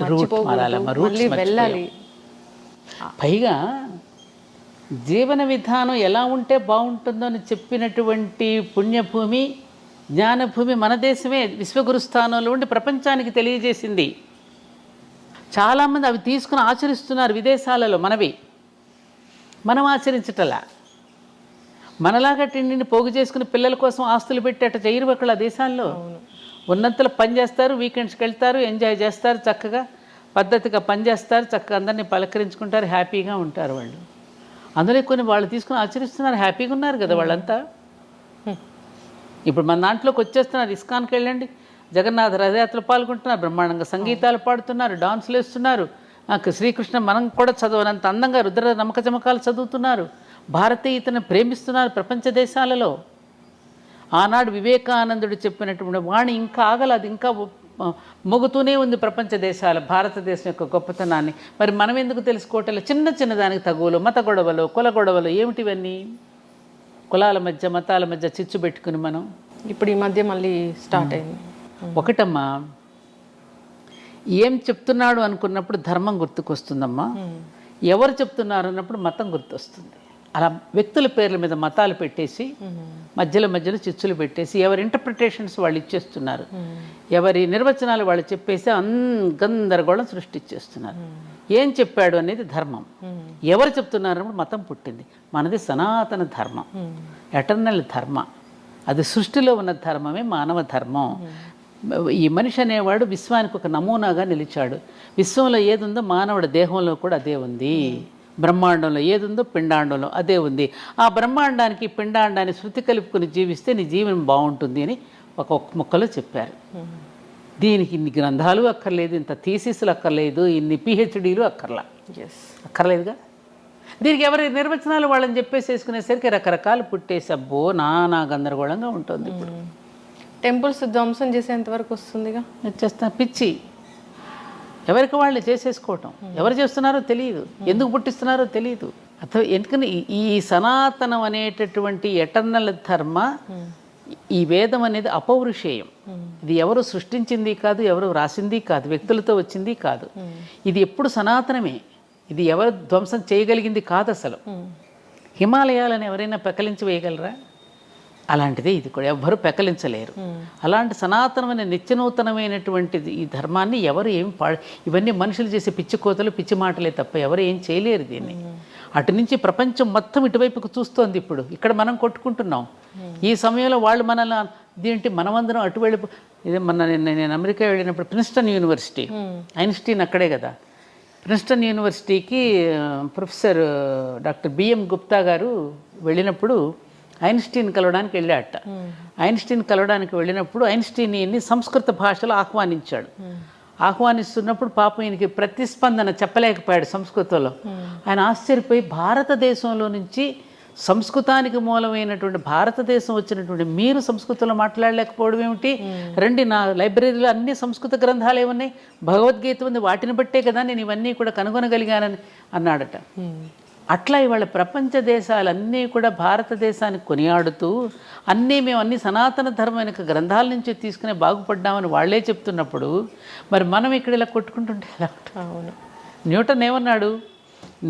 మళ్ళీ వెళ్ళాలి. పైగా జీవన విధానం ఎలా ఉంటే బాగుంటుందో అని చెప్పినటువంటి పుణ్యభూమి, జ్ఞానభూమి మన దేశమే. విశ్వగురు స్థానంలో ఉండి ప్రపంచానికి తెలియజేసింది. చాలామంది అవి తీసుకుని ఆచరిస్తున్నారు విదేశాలలో. మనం ఆచరించటలా. మనలాగా తిండిని పోగు చేసుకుని పిల్లల కోసం ఆస్తులు పెట్టి అట్లా చేయరు ఒకళ్ళు ఆ దేశాల్లో. ఉన్నంతలో పని చేస్తారు, వీకెండ్స్కి వెళ్తారు, ఎంజాయ్ చేస్తారు, చక్కగా పద్ధతిగా పని చేస్తారు, చక్కగా అందరినీ పలకరించుకుంటారు, హ్యాపీగా ఉంటారు వాళ్ళు. అందులో కొన్ని వాళ్ళు తీసుకుని ఆచరిస్తున్నారు, హ్యాపీగా ఉన్నారు కదా వాళ్ళంతా. ఇప్పుడు మన దాంట్లోకి వచ్చేస్తున్నారు. ఇస్కాన్కి వెళ్ళండి, జగన్నాథ రథయాత్రలో పాల్గొంటున్నారు, బ్రహ్మాండంగా సంగీతాలు పాడుతున్నారు, డాన్సులు వేస్తున్నారు. శ్రీకృష్ణ మనం కూడా చదవనంత అందంగా రుద్ర నమ్మక చమకాలు చదువుతున్నారు. భారతీయతను ప్రేమిస్తున్నారు ప్రపంచ దేశాలలో. ఆనాడు వివేకానందుడు చెప్పినటువంటి వాణి ఇంకా ఆగల, అది ఇంకా మొగుతూనే ఉంది ప్రపంచ దేశాల భారతదేశం యొక్క గొప్పతనాన్ని. మరి మనం ఎందుకు తెలుసుకోవటం? చిన్న దానికి తగువలు, మత గొడవలు, కుల గొడవలు ఏమిటివన్నీ? కులాల మధ్య మతాల మధ్య చిచ్చు పెట్టుకుని మనం ఇప్పుడు ఈ మధ్య మళ్ళీ స్టార్ట్ అయింది. ఒకటమ్మా, ఏం చెప్తున్నాడు అనుకున్నప్పుడు ధర్మం గుర్తుకొస్తుందమ్మా. ఎవరు చెప్తున్నారు అన్నప్పుడు మతం గుర్తొస్తుంది. అలా వ్యక్తుల పేర్ల మీద మతాలు పెట్టేసి మధ్యలో చిచ్చులు పెట్టేసి ఎవరి ఇంటర్ప్రిటేషన్స్ వాళ్ళు ఇచ్చేస్తున్నారు, ఎవరి నిర్వచనాలు వాళ్ళు చెప్పేసి గందరగోళం సృష్టించేస్తున్నారు. ఏం చెప్పాడు అనేది ధర్మం. ఎవరు చెప్తున్నారన్నప్పుడు మతం పుట్టింది. మనది సనాతన ధర్మం, ఎటర్నల్ ధర్మ. అది సృష్టిలో ఉన్న ధర్మమే మానవ ధర్మం. ఈ మనిషి అనేవాడు విశ్వానికి ఒక నమూనాగా నిలిచాడు. విశ్వంలో ఏది ఉందో మానవుడి దేహంలో కూడా అదే ఉంది. బ్రహ్మాండంలో ఏది ఉందో పిండాండంలో అదే ఉంది. ఆ బ్రహ్మాండానికి పిండాండాన్ని శృతి కలుపుకొని జీవిస్తే నీ జీవనం బాగుంటుంది అని ఒక ముక్కలో చెప్పారు. దీనికి ఇన్ని గ్రంథాలు అక్కర్లేదు, ఇంత థీసిస్లు అక్కర్లేదు, ఇన్ని పిహెచ్డీలు అక్కర్లేదుగా. దీనికి ఎవరి నిర్వచనాలు వాళ్ళని చెప్పేసేసుకునేసరికి రకరకాలు పుట్టేసి అబ్బో నానా గందరగోళంగా ఉంటుంది. ఇప్పుడు టెంపుల్స్ ధ్వంసం చేసేంత వరకు వస్తుందిగా. వచ్చేస్తా పిచ్చి ఎవరికి వాళ్ళు చేసేసుకోవటం. ఎవరు చేస్తున్నారో తెలియదు, ఎందుకు పుట్టిస్తున్నారో తెలియదు. అథవా ఎందుకని ఈ సనాతనం అనేటటువంటి ఎటర్నల్ ధర్మ, ఈ వేదం అనేది అపౌరుషేయం. ఇది ఎవరు సృష్టించింది కాదు, ఎవరు రాసింది కాదు, వ్యక్తులతో వచ్చింది కాదు. ఇది ఎప్పుడు సనాతనమే. ఇది ఎవరు ధ్వంసం చేయగలిగింది కాదు అసలు. హిమాలయాలను ఎవరైనా పెకలించి వేయగలరా? అలాంటిదే ఇది కూడా, ఎవ్వరూ పెకలించలేరు. అలాంటి సనాతనమైన నిత్యనూతనమైనటువంటిది ఈ ధర్మాన్ని ఎవరు ఏమి ఇవన్నీ మనుషులు చేసే పిచ్చి కోతలు, పిచ్చి మాటలే తప్ప ఎవరు ఏం చేయలేరు దీన్ని. అటు నుంచి ప్రపంచం మొత్తం ఇటువైపుకు చూస్తోంది. ఇప్పుడు ఇక్కడ మనం కొట్టుకుంటున్నాం. ఈ సమయంలో వాళ్ళు మనల్ని దీంటి మనమందరం అటు వెళ్ళి ఇదే నేను అమెరికా వెళ్ళినప్పుడు ప్రిన్స్టన్ యూనివర్సిటీ, ఐన్స్టీన్ అక్కడే కదా, ప్రిన్స్టన్ యూనివర్సిటీకి ప్రొఫెసర్ డాక్టర్ బిఎం గుప్తా గారు వెళ్ళినప్పుడు ఐన్స్టీన్ కలవడానికి వెళ్ళాట. ఐన్స్టీన్ కలవడానికి వెళ్ళినప్పుడు ఐన్స్టీన్ని సంస్కృత భాషలో ఆహ్వానించాడు. ఆహ్వానిస్తున్నప్పుడు పాపం ఈయనకి ప్రతిస్పందన చెప్పలేకపోయాడు సంస్కృతంలో. ఆయన ఆశ్చర్యపోయి భారతదేశంలో నుంచి సంస్కృతానికి మూలమైనటువంటి భారతదేశం వచ్చినటువంటి మీరు సంస్కృతంలో మాట్లాడలేకపోవడం ఏమిటి? రండి, నా లైబ్రరీలో అన్ని సంస్కృత గ్రంథాలు ఏమున్నాయి, భగవద్గీత ఉంది, వాటిని బట్టే కదా నేను ఇవన్నీ కూడా కనుగొనగలిగానని అన్నాడట. అట్లా ఇవాళ ప్రపంచ దేశాలన్నీ కూడా భారతదేశాన్ని కొనియాడుతూ మేము అన్ని సనాతన ధర్మమైన గ్రంథాల నుంచి తీసుకునే బాగుపడ్డామని వాళ్ళే చెప్తున్నప్పుడు మరి మనం ఇక్కడ ఇలా కొట్టుకుంటుంటే ఎలా? అవును. న్యూటన్ ఏమన్నాడు?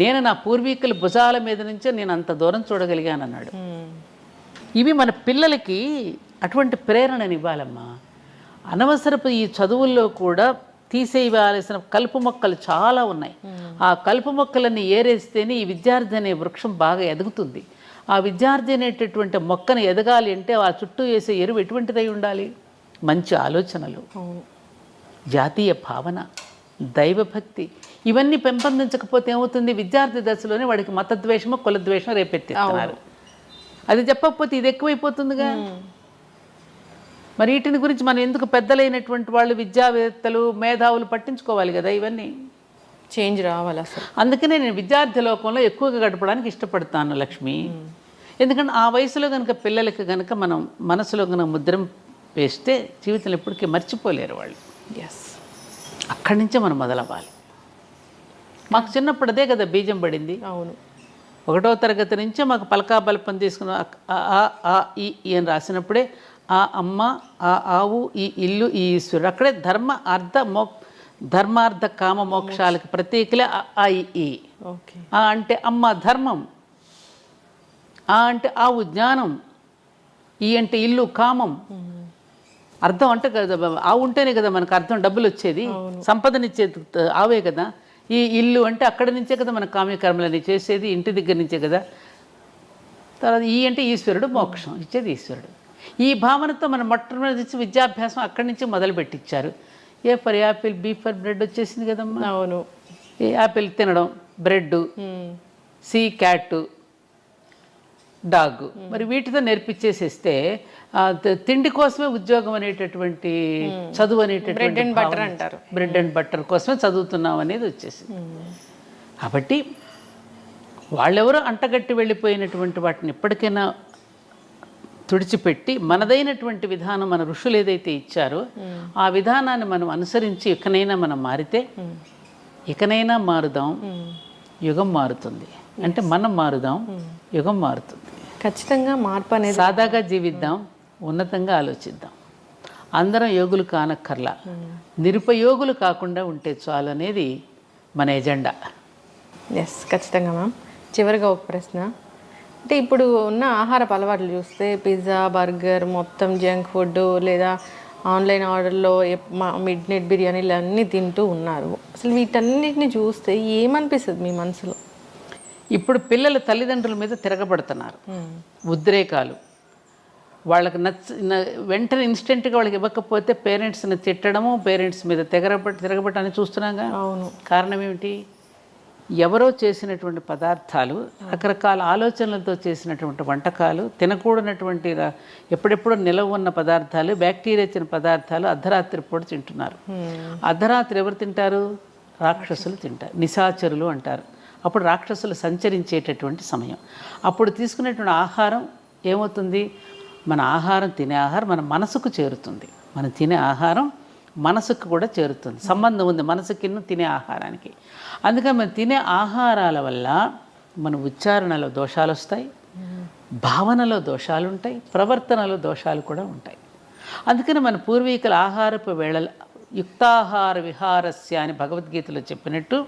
నేను నా పూర్వీకుల భుజాల మీద నుంచే నేను అంత దూరం చూడగలిగాను అన్నాడు. ఇవి మన పిల్లలకి అటువంటి ప్రేరణని ఇవ్వాలమ్మా. అనవసరపు ఈ చదువుల్లో కూడా తీసేయవలసిన కలుపు మొక్కలు చాలా ఉన్నాయి. ఆ కలుపు మొక్కలన్నీ ఏరేస్తేనే ఈ విద్యార్థి అనే వృక్షం బాగా ఎదుగుతుంది. ఆ విద్యార్థి అనేటటువంటి మొక్కను ఎదగాలి అంటే ఆ చుట్టూ వేసే ఎరువు ఎటువంటిదై ఉండాలి? మంచి ఆలోచనలు, జాతీయ భావన, దైవభక్తి, ఇవన్నీ పెంపొందించకపోతే ఏమవుతుంది? విద్యార్థి దశలోనే వాడికి మతద్వేషము, కులద్వేషం రేపెత్తిస్తున్నారు. అది చెప్పకపోతే ఇది ఎక్కువైపోతుందిగా. మరి వీటిని గురించి మనం ఎందుకు పెద్దలైనటువంటి వాళ్ళు, విద్యావేత్తలు, మేధావులు పట్టించుకోవాలి కదా, ఇవన్నీ చేంజ్ రావాలి అసలు. అందుకనే నేను విద్యార్థి లోకంలో ఎక్కువగా గడపడానికి ఇష్టపడతాను లక్ష్మి. ఎందుకంటే ఆ వయసులో కనుక పిల్లలకి కనుక మనం మనసులో కనుక ముద్రం వేస్తే జీవితంలో ఎప్పటికీ మర్చిపోలేరు వాళ్ళు. అక్కడి నుంచే మనం మొదలవ్వాలి. మాకు చిన్నప్పుడు అదే కదా బీజం పడింది. అవును. 1వ తరగతి నుంచే మాకు పలకా బల్పం తీసుకున్న ఆ ఈ అని రాసినప్పుడే ఆ అమ్మ, ఆ ఆవు, ఈ ఇల్లు, ఈ ఈశ్వరుడు, అక్కడే ధర్మార్థ కామ మోక్షాలకు ప్రతీకలే ఆ ఈ. ఆ అంటే అమ్మ ధర్మం, ఆ అంటే ఆవు జ్ఞానం, ఈ అంటే ఇల్లు కామం. అర్థం అంటే కదా, ఆవు ఉంటేనే కదా మనకు అర్థం, డబ్బులు వచ్చేది, సంపదనిచ్చేది ఆవే కదా. ఈ ఇల్లు అంటే అక్కడి నుంచే కదా మన కామ్యకర్మలని చేసేది, ఇంటి దగ్గర నుంచే కదా. తర్వాత ఈ అంటే ఈశ్వరుడు, మోక్షం ఇచ్చేది ఈశ్వరుడు. ఈ భావనతో మనం మొట్టమొదటి విద్యాభ్యాసం అక్కడి నుంచి మొదలు పెట్టించారు. A for apple, B for bread వచ్చేసింది కదమ్మా. అవును. ఏ యాపిల్ తినడం, బ్రెడ్, సి క్యాట్, డాగ్, మరి వీటితో నేర్పించేసేస్తే తిండి కోసమే ఉద్యోగం అనేటటువంటి, చదువు అనేటటువంటి బ్రెడ్ అండ్ బటర్ కోసమే చదువుతున్నాం అనేది వచ్చేసింది. కాబట్టి వాళ్ళెవరో అంటగట్టి వెళ్ళిపోయినటువంటి వాటిని ఎప్పటికైనా తుడిచిపెట్టి మనదైనటువంటి విధానం, మన ఋషులు ఏదైతే ఇచ్చారో ఆ విధానాన్ని మనం అనుసరించి ఇకనైనా మనం మారితే, ఇకనైనా మారుదాం, యుగం మారుతుంది. అంటే మనం మారుదాం, యుగం మారుతుంది. ఖచ్చితంగా మార్పు అనేది. సాదాగా జీవిద్దాం, ఉన్నతంగా ఆలోచిద్దాం. అందరం యోగులు కానక్కర్లా, నిరుపయోగులు కాకుండా ఉంటే చాలు అనేది మన ఎజెండా. ఖచ్చితంగా మ్యామ్. చివరిగా ఒక ప్రశ్న, అంటే ఇప్పుడు ఉన్న ఆహారపు అలవాట్లు చూస్తే పిజ్జా, బర్గర్, మొత్తం జంక్ ఫుడ్, లేదా ఆన్లైన్ ఆర్డర్లో మిడ్ నైట్ బిర్యానీలు అన్నీ తింటూ ఉన్నారు. అసలు వీటన్నిటిని చూస్తే ఏమనిపిస్తుంది మీ మనసులో? ఇప్పుడు పిల్లలు తల్లిదండ్రుల మీద తిరగబడుతున్నారు, ఉద్రేకాలు. వాళ్ళకి వెంటనే ఇన్స్టెంట్గా వాళ్ళకి ఇవ్వకపోతే పేరెంట్స్ని తిట్టడము, పేరెంట్స్ మీద తిరగబట్టని చూస్తున్నాగా. అవును. కారణం ఏమిటి? ఎవరో చేసినటువంటి పదార్థాలు, రకరకాల ఆలోచనలతో చేసినటువంటి వంటకాలు, తినకూడనటువంటి ఎప్పుడెప్పుడో నిలవ ఉన్న పదార్థాలు, బ్యాక్టీరియా ఇచ్చిన పదార్థాలు అర్ధరాత్రి పూట తింటున్నారు. అర్ధరాత్రి ఎవరు తింటారు? రాక్షసులు తింటారు, నిశాచరులు అంటారు. అప్పుడు రాక్షసులు సంచరించేటటువంటి సమయం. అప్పుడు తీసుకునేటువంటి ఆహారం ఏమవుతుంది? మన ఆహారం, తినే ఆహారం మన మనసుకు చేరుతుంది. మనం తినే ఆహారం మనసుకు కూడా చేరుతుంది. సంబంధం ఉంది మనసుకి తినే ఆహారానికి. అందుకని మనం తినే ఆహారాల వల్ల మన ఉచ్చారణలో దోషాలు వస్తాయి, భావనలో దోషాలు ఉంటాయి, ప్రవర్తనలో దోషాలు కూడా ఉంటాయి. అందుకని మన పూర్వీకుల ఆహారపు వేళ యుక్తాహార విహారస్య అని భగవద్గీతలో చెప్పినట్టు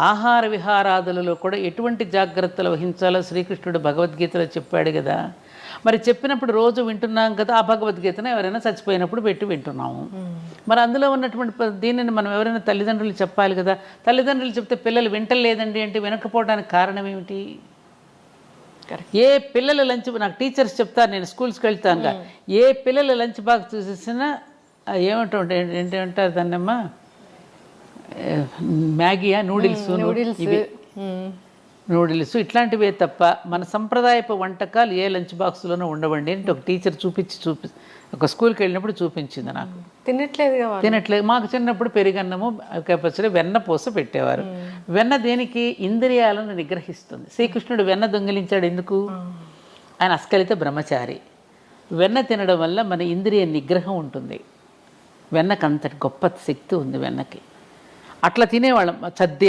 ఆహార విహారాదులలో కూడా ఎటువంటి జాగ్రత్తలు వహించాలో శ్రీకృష్ణుడు భగవద్గీతలో చెప్పాడు కదా. మరి చెప్పినప్పుడు రోజు వింటున్నాం కదా, ఆ భగవద్గీతను ఎవరైనా చచ్చిపోయినప్పుడు పెట్టి వింటున్నాము. మరి అందులో ఉన్నటువంటి దీనిని మనం ఎవరైనా తల్లిదండ్రులు చెప్పాలి కదా. తల్లిదండ్రులు చెప్తే పిల్లలు వింటలేదండి అంటే వినకపోవడానికి కారణం ఏమిటి? ఏ పిల్లల లంచ్, నాకు టీచర్స్ చెప్తారు, నేను స్కూల్స్కి వెళ్తాను, ఏ పిల్లల లంచ్ బాక్స్ చూసేసినా ఏంటంటారు దాన్నమ్మా, మ్యాగీయా, నూడిల్స్ ఇట్లాంటివే తప్ప మన సంప్రదాయపు వంటకాలు ఏ లంచ్ బాక్స్లోనూ ఉండవండి అంటే ఒక టీచర్ ఒక స్కూల్కి వెళ్ళినప్పుడు చూపించింది నాకు. తినట్లేదు. మాకు చిన్నప్పుడు పెరుగన్నము, పచ్చడి, వెన్న పూస పెట్టేవారు. వెన్న దేనికి? ఇంద్రియాలను నిగ్రహిస్తుంది. శ్రీకృష్ణుడు వెన్న దొంగిలించాడు ఎందుకు? ఆయన అస్కలిత బ్రహ్మచారి. వెన్న తినడం వల్ల మన ఇంద్రియ నిగ్రహం ఉంటుంది. వెన్నకు అంతటి గొప్ప శక్తి ఉంది వెన్నకి. అట్లా తినేవాళ్ళం. చద్ది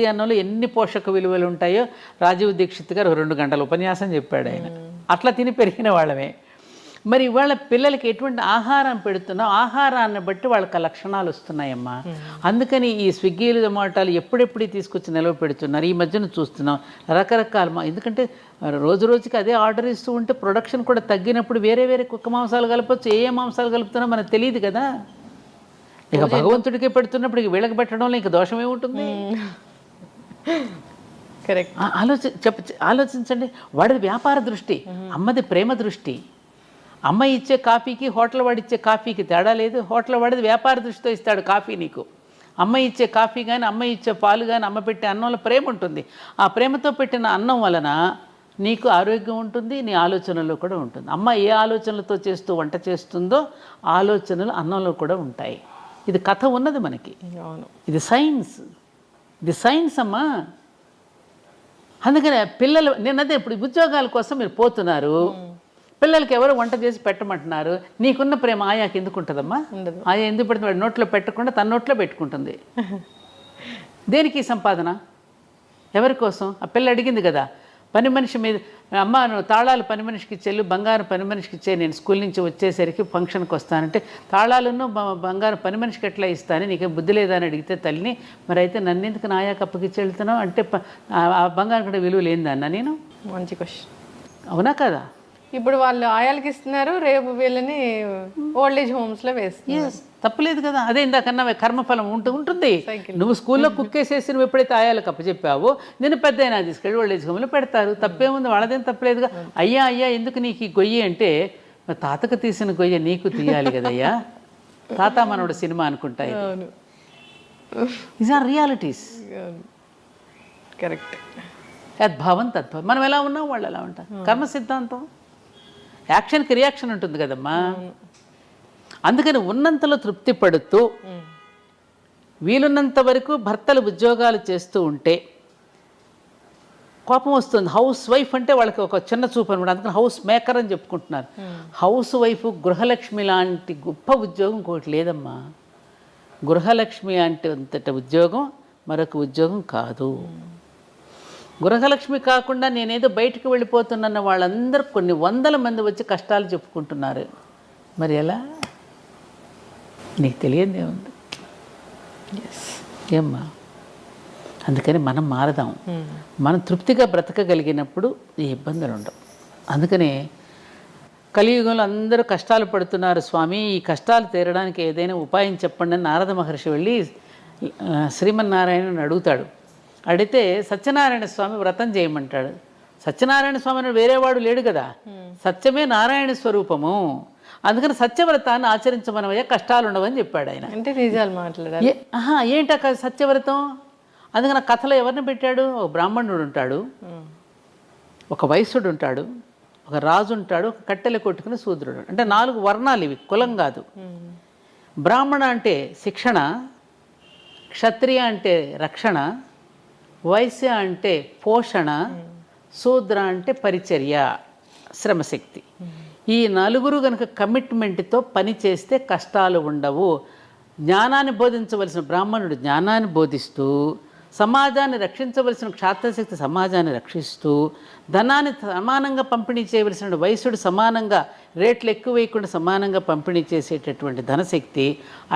అన్నంలో ఎన్ని పోషక విలువలు ఉంటాయో రాజీవ్ దీక్షిత్ గారు 2 గంటల ఉపన్యాసం చెప్పాడు ఆయన. అట్లా తిని పెరిగిన వాళ్ళమే. మరి ఇవాళ పిల్లలకి ఎటువంటి ఆహారం పెడుతున్నాం, ఆహారాన్ని బట్టి వాళ్ళకి లక్షణాలు వస్తున్నాయమ్మా. అందుకని ఈ స్విగ్గీలు, జొమాటోలు ఎప్పుడెప్పుడు తీసుకొచ్చి నిలవ పెడుతున్నారు. ఈ మధ్యన చూస్తున్నాం రకరకాల, ఎందుకంటే రోజు రోజుకి అదే ఆర్డర్ ఇస్తూ ఉంటే ప్రొడక్షన్ కూడా తగ్గినప్పుడు వేరే కుక్క మాంసాలు కలపచ్చు, ఏ మాంసాలు కలుపుతున్నా మనకు తెలియదు కదా. ఇక భగవంతుడికి పెడుతున్నప్పుడు ఇక వీళ్ళకి పెట్టడంలో ఇంక దోషం ఏముంటుంది? కరెక్ట్. ఆలోచించండి. వాడిది వ్యాపార దృష్టి, అమ్మది ప్రేమ దృష్టి. అమ్మ ఇచ్చే కాఫీకి హోటల్ వాడిచ్చే కాఫీకి తేడా లేదు. హోటల్ వాడిది వ్యాపార దృష్టితో ఇస్తాడు కాఫీ నీకు. అమ్మ ఇచ్చే కాఫీ కానీ, అమ్మ ఇచ్చే పాలు కానీ, అమ్మ పెట్టే అన్నంలో ప్రేమ ఉంటుంది. ఆ ప్రేమతో పెట్టిన అన్నం వలన నీకు ఆరోగ్యం ఉంటుంది, నీ ఆలోచనలో కూడా ఉంటుంది. అమ్మ ఏ ఆలోచనలతో చేస్తూ వంట చేస్తుందో ఆలోచనలు అన్నంలో కూడా ఉంటాయి. ఇది కథ ఉన్నది మనకి. ఇది సైన్స్ అమ్మా. అందుకనే పిల్లలు, నేనదే ఇప్పుడు ఉద్యోగాల కోసం మీరు పోతున్నారు, పిల్లలకి ఎవరు వంట చేసి పెట్టమంటున్నారు. నీకున్న ప్రేమ ఆయాకి ఎందుకు ఉంటుందమ్మా? ఆయా ఎందుకు పెడుతుంది? వాడి నోట్లో పెట్టకుండా తన నోట్లో పెట్టుకుంటుంది. దేనికి సంపాదన? ఎవరి కోసం? ఆ పిల్ల అడిగింది కదా, పని మనిషి మీద, అమ్మ నువ్వు తాళాలు పని మనిషికి ఇచ్చేళ్ళు, బంగారం పని మనిషికి ఇచ్చే, నేను స్కూల్ నుంచి వచ్చేసరికి ఫంక్షన్కి వస్తానంటే తాళాలను బంగారం పని మనిషికి ఎట్లా ఇస్తాను, నీకేం బుద్ధి లేదా అని అడిగితే తల్లిని, మరి అయితే నన్ను ఎందుకు నాయాక అప్పగిచ్చి వెళ్తున్నావు అంటే ఆ బంగారం కూడా విలువ లేదన్నా. నేను మంచి క్వశ్చన్. అవునా కదా? ఇప్పుడు వాళ్ళు ఆయాలకి ఇస్తున్నారు, రేపు వీళ్ళని ఓల్డ్ ఏజ్ హోమ్స్లో వేస్తున్నారు. తప్పలేదు కదా. అదే ఇందాకన్నా కర్మఫలం ఉంటుంది. నువ్వు స్కూల్లో కుక్కేసేసి నువ్వు ఎప్పుడైతే ఆయాలకు అప్పచెప్పావో నేను పెద్ద అయినా తీసుకెళ్ళి ఓల్డ్ ఏజ్ హోమ్లో పెడతారు. తప్పేముంది? వాళ్ళదేం తప్పలేదుగా. అయ్యా ఎందుకు నీకు ఈ గొయ్యి అంటే, తాతకు తీసిన గొయ్య నీకు తీయాలి కదయ్యా. తాత మనోడు సినిమా అనుకుంటా. Is are realities. కరెక్ట్. యద్భావం తద్భావం. మనం ఎలా ఉన్నాం వాళ్ళు ఎలా ఉంటారు. కర్మ సిద్ధాంతం. యాక్షన్కి రియాక్షన్ ఉంటుంది కదమ్మా. అందుకని ఉన్నంతలో తృప్తి పడుతూ వీలున్నంత వరకు భర్తలు ఉద్యోగాలు చేస్తూ ఉంటే కోపం వస్తుంది. హౌస్ వైఫ్ అంటే వాళ్ళకి ఒక చిన్న చూపు అనమాట. అందుకని హౌస్ మేకర్ అని చెప్పుకుంటున్నారు. హౌస్ వైఫ్ గృహలక్ష్మి లాంటి గొప్ప ఉద్యోగం ఇంకోటి లేదమ్మా. గృహలక్ష్మి అంటే అంతటి ఉద్యోగం మరొక ఉద్యోగం కాదు. గృహలక్ష్మి కాకుండా నేనేదో బయటకు వెళ్ళిపోతున్న వాళ్ళందరూ కొన్ని వందల మంది వచ్చి కష్టాలు చెప్పుకుంటున్నారు. మరి ఎలా? నీకు తెలియదే ఉంది. ఏమ్మా? అందుకని మనం మారదాం. మనం తృప్తిగా బ్రతకగలిగినప్పుడు ఈ ఇబ్బందులు ఉండవు. అందుకనే కలియుగంలో అందరూ కష్టాలు పడుతున్నారు స్వామి, ఈ కష్టాలు తీరడానికి ఏదైనా ఉపాయం చెప్పండి అని నారద మహర్షి వెళ్ళి శ్రీమన్నారాయణని అడుగుతాడు. అడిగితే సత్యనారాయణ స్వామి వ్రతం చేయమంటాడు. సత్యనారాయణ స్వామి వేరేవాడు లేడు కదా, సత్యమే నారాయణ స్వరూపము. అందుకని సత్యవ్రతాన్ని ఆచరించమనవయ్యా, కష్టాలు ఉండవని చెప్పాడు ఆయన. అంటే నిజాలు మాట్లాడాలి. ఏంట సత్యవ్రతం? అందుకని కథలో ఎవరిని పెట్టాడు? ఒక బ్రాహ్మణుడు ఉంటాడు, ఒక వైశ్యుడు ఉంటాడు, ఒక రాజు ఉంటాడు, ఒక కట్టెలు కొట్టుకుని శూద్రుడు. అంటే 4 వర్ణాలు ఇవి, కులం కాదు. బ్రాహ్మణ అంటే శిక్షణ, క్షత్రియ అంటే రక్షణ, వైశ్య అంటే పోషణ, శూద్ర అంటే పరిచర్య, శ్రమశక్తి. ఈ 4 కనుక కమిట్మెంట్తో పని చేస్తే కష్టాలు ఉండవు. జ్ఞానాన్ని బోధించవలసిన బ్రాహ్మణుడు జ్ఞానాన్ని బోధిస్తూ, సమాజాన్ని రక్షించవలసిన క్షాత్రశక్తి సమాజాన్ని రక్షిస్తూ, ధనాన్ని సమానంగా పంపిణీ చేయవలసిన వైశ్యుడు సమానంగా రేట్లు ఎక్కువ వేయకుండా సమానంగా పంపిణీ చేసేటటువంటి ధనశక్తి,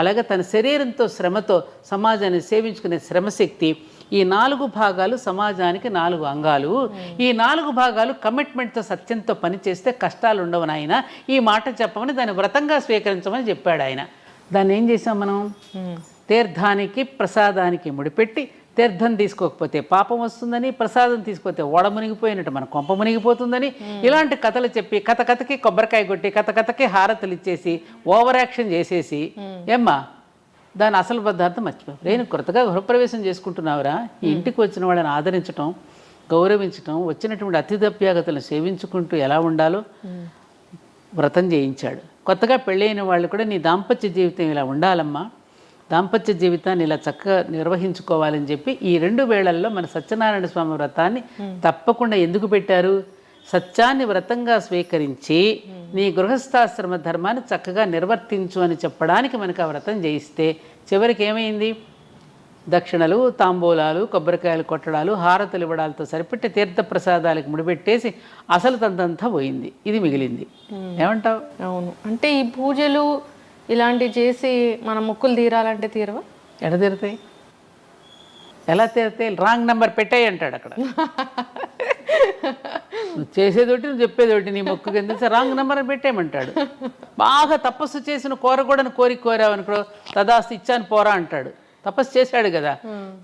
అలాగే తన శరీరంతో శ్రమతో సమాజాన్ని సేవించుకునే శ్రమశక్తి, ఈ 4 భాగాలు సమాజానికి 4 అంగాలు. ఈ 4 భాగాలు కమిట్మెంట్తో సత్యంతో పనిచేస్తే కష్టాలు ఉండవు నాయన, ఈ మాట చెప్పమని దాన్ని వ్రతంగా స్వీకరించమని చెప్పాడు ఆయన. దాన్ని ఏం చేసాం మనం? తీర్థానికి ప్రసాదానికి ముడిపెట్టి, తీర్థం తీసుకోకపోతే పాపం వస్తుందని, ప్రసాదం తీసుకోకపోతే ఓడ మునిగిపోయినట్టు మన కొంప మునిగిపోతుందని, ఇలాంటి కథలు చెప్పి కథకి కొబ్బరికాయ కొట్టి కథకి హారతులు ఇచ్చేసి ఓవర్ యాక్షన్ చేసేసి ఏమ్మా దాని అసలు పదార్థం మర్చిపోయి నేను కొత్తగా గృహప్రవేశం చేసుకుంటున్నావురా, ఈ ఇంటికి వచ్చిన వాళ్ళని ఆదరించటం, గౌరవించటం, వచ్చినటువంటి అతిథ్యాగతలను సేవించుకుంటూ ఎలా ఉండాలో వ్రతం చేయించాడు. కొత్తగా పెళ్ళైన వాళ్ళు కూడా నీ దాంపత్య జీవితం ఇలా ఉండాలమ్మా, దాంపత్య జీవితాన్ని ఇలా చక్కగా నిర్వహించుకోవాలని చెప్పి ఈ 2 వేళల్లో మన సత్యనారాయణ స్వామి వ్రతాన్ని తప్పకుండా ఎందుకు పెట్టారు? సత్యాన్ని వ్రతంగా స్వీకరించి నీ గృహస్థాశ్రమ ధర్మాన్ని చక్కగా నిర్వర్తించు అని చెప్పడానికి మనకు ఆ వ్రతం చేయిస్తే చివరికి ఏమైంది? దక్షిణలు, తాంబూలాలు, కొబ్బరికాయలు కొట్టడాలు, హారతులు ఇవ్వడాలతో సరిపెట్టి తీర్థప్రసాదాలకు ముడిపెట్టేసి అసలు తంతంతా పోయింది, ఇది మిగిలింది. ఏమంటావు? అవును, అంటే ఈ పూజలు ఇలాంటివి చేసి మన మొక్కులు తీరాలంటే తీరవా? ఎడ తీరుతాయి? ఎలా తీరుతాయి? రాంగ్ నెంబర్ పెట్టాయి అంటాడు అక్కడ. నువ్వు చేసేదోటి నువ్వు చెప్పేదోటి, నీ మొక్కు కింద రాంగ్ నెంబర్ పెట్టేయమంటాడు. బాగా తపస్సు చేసిన కోరకూడని కోరావనుకో తదాస్తు ఇచ్చాను పోరా అంటాడు. తపస్సు చేశాడు కదా,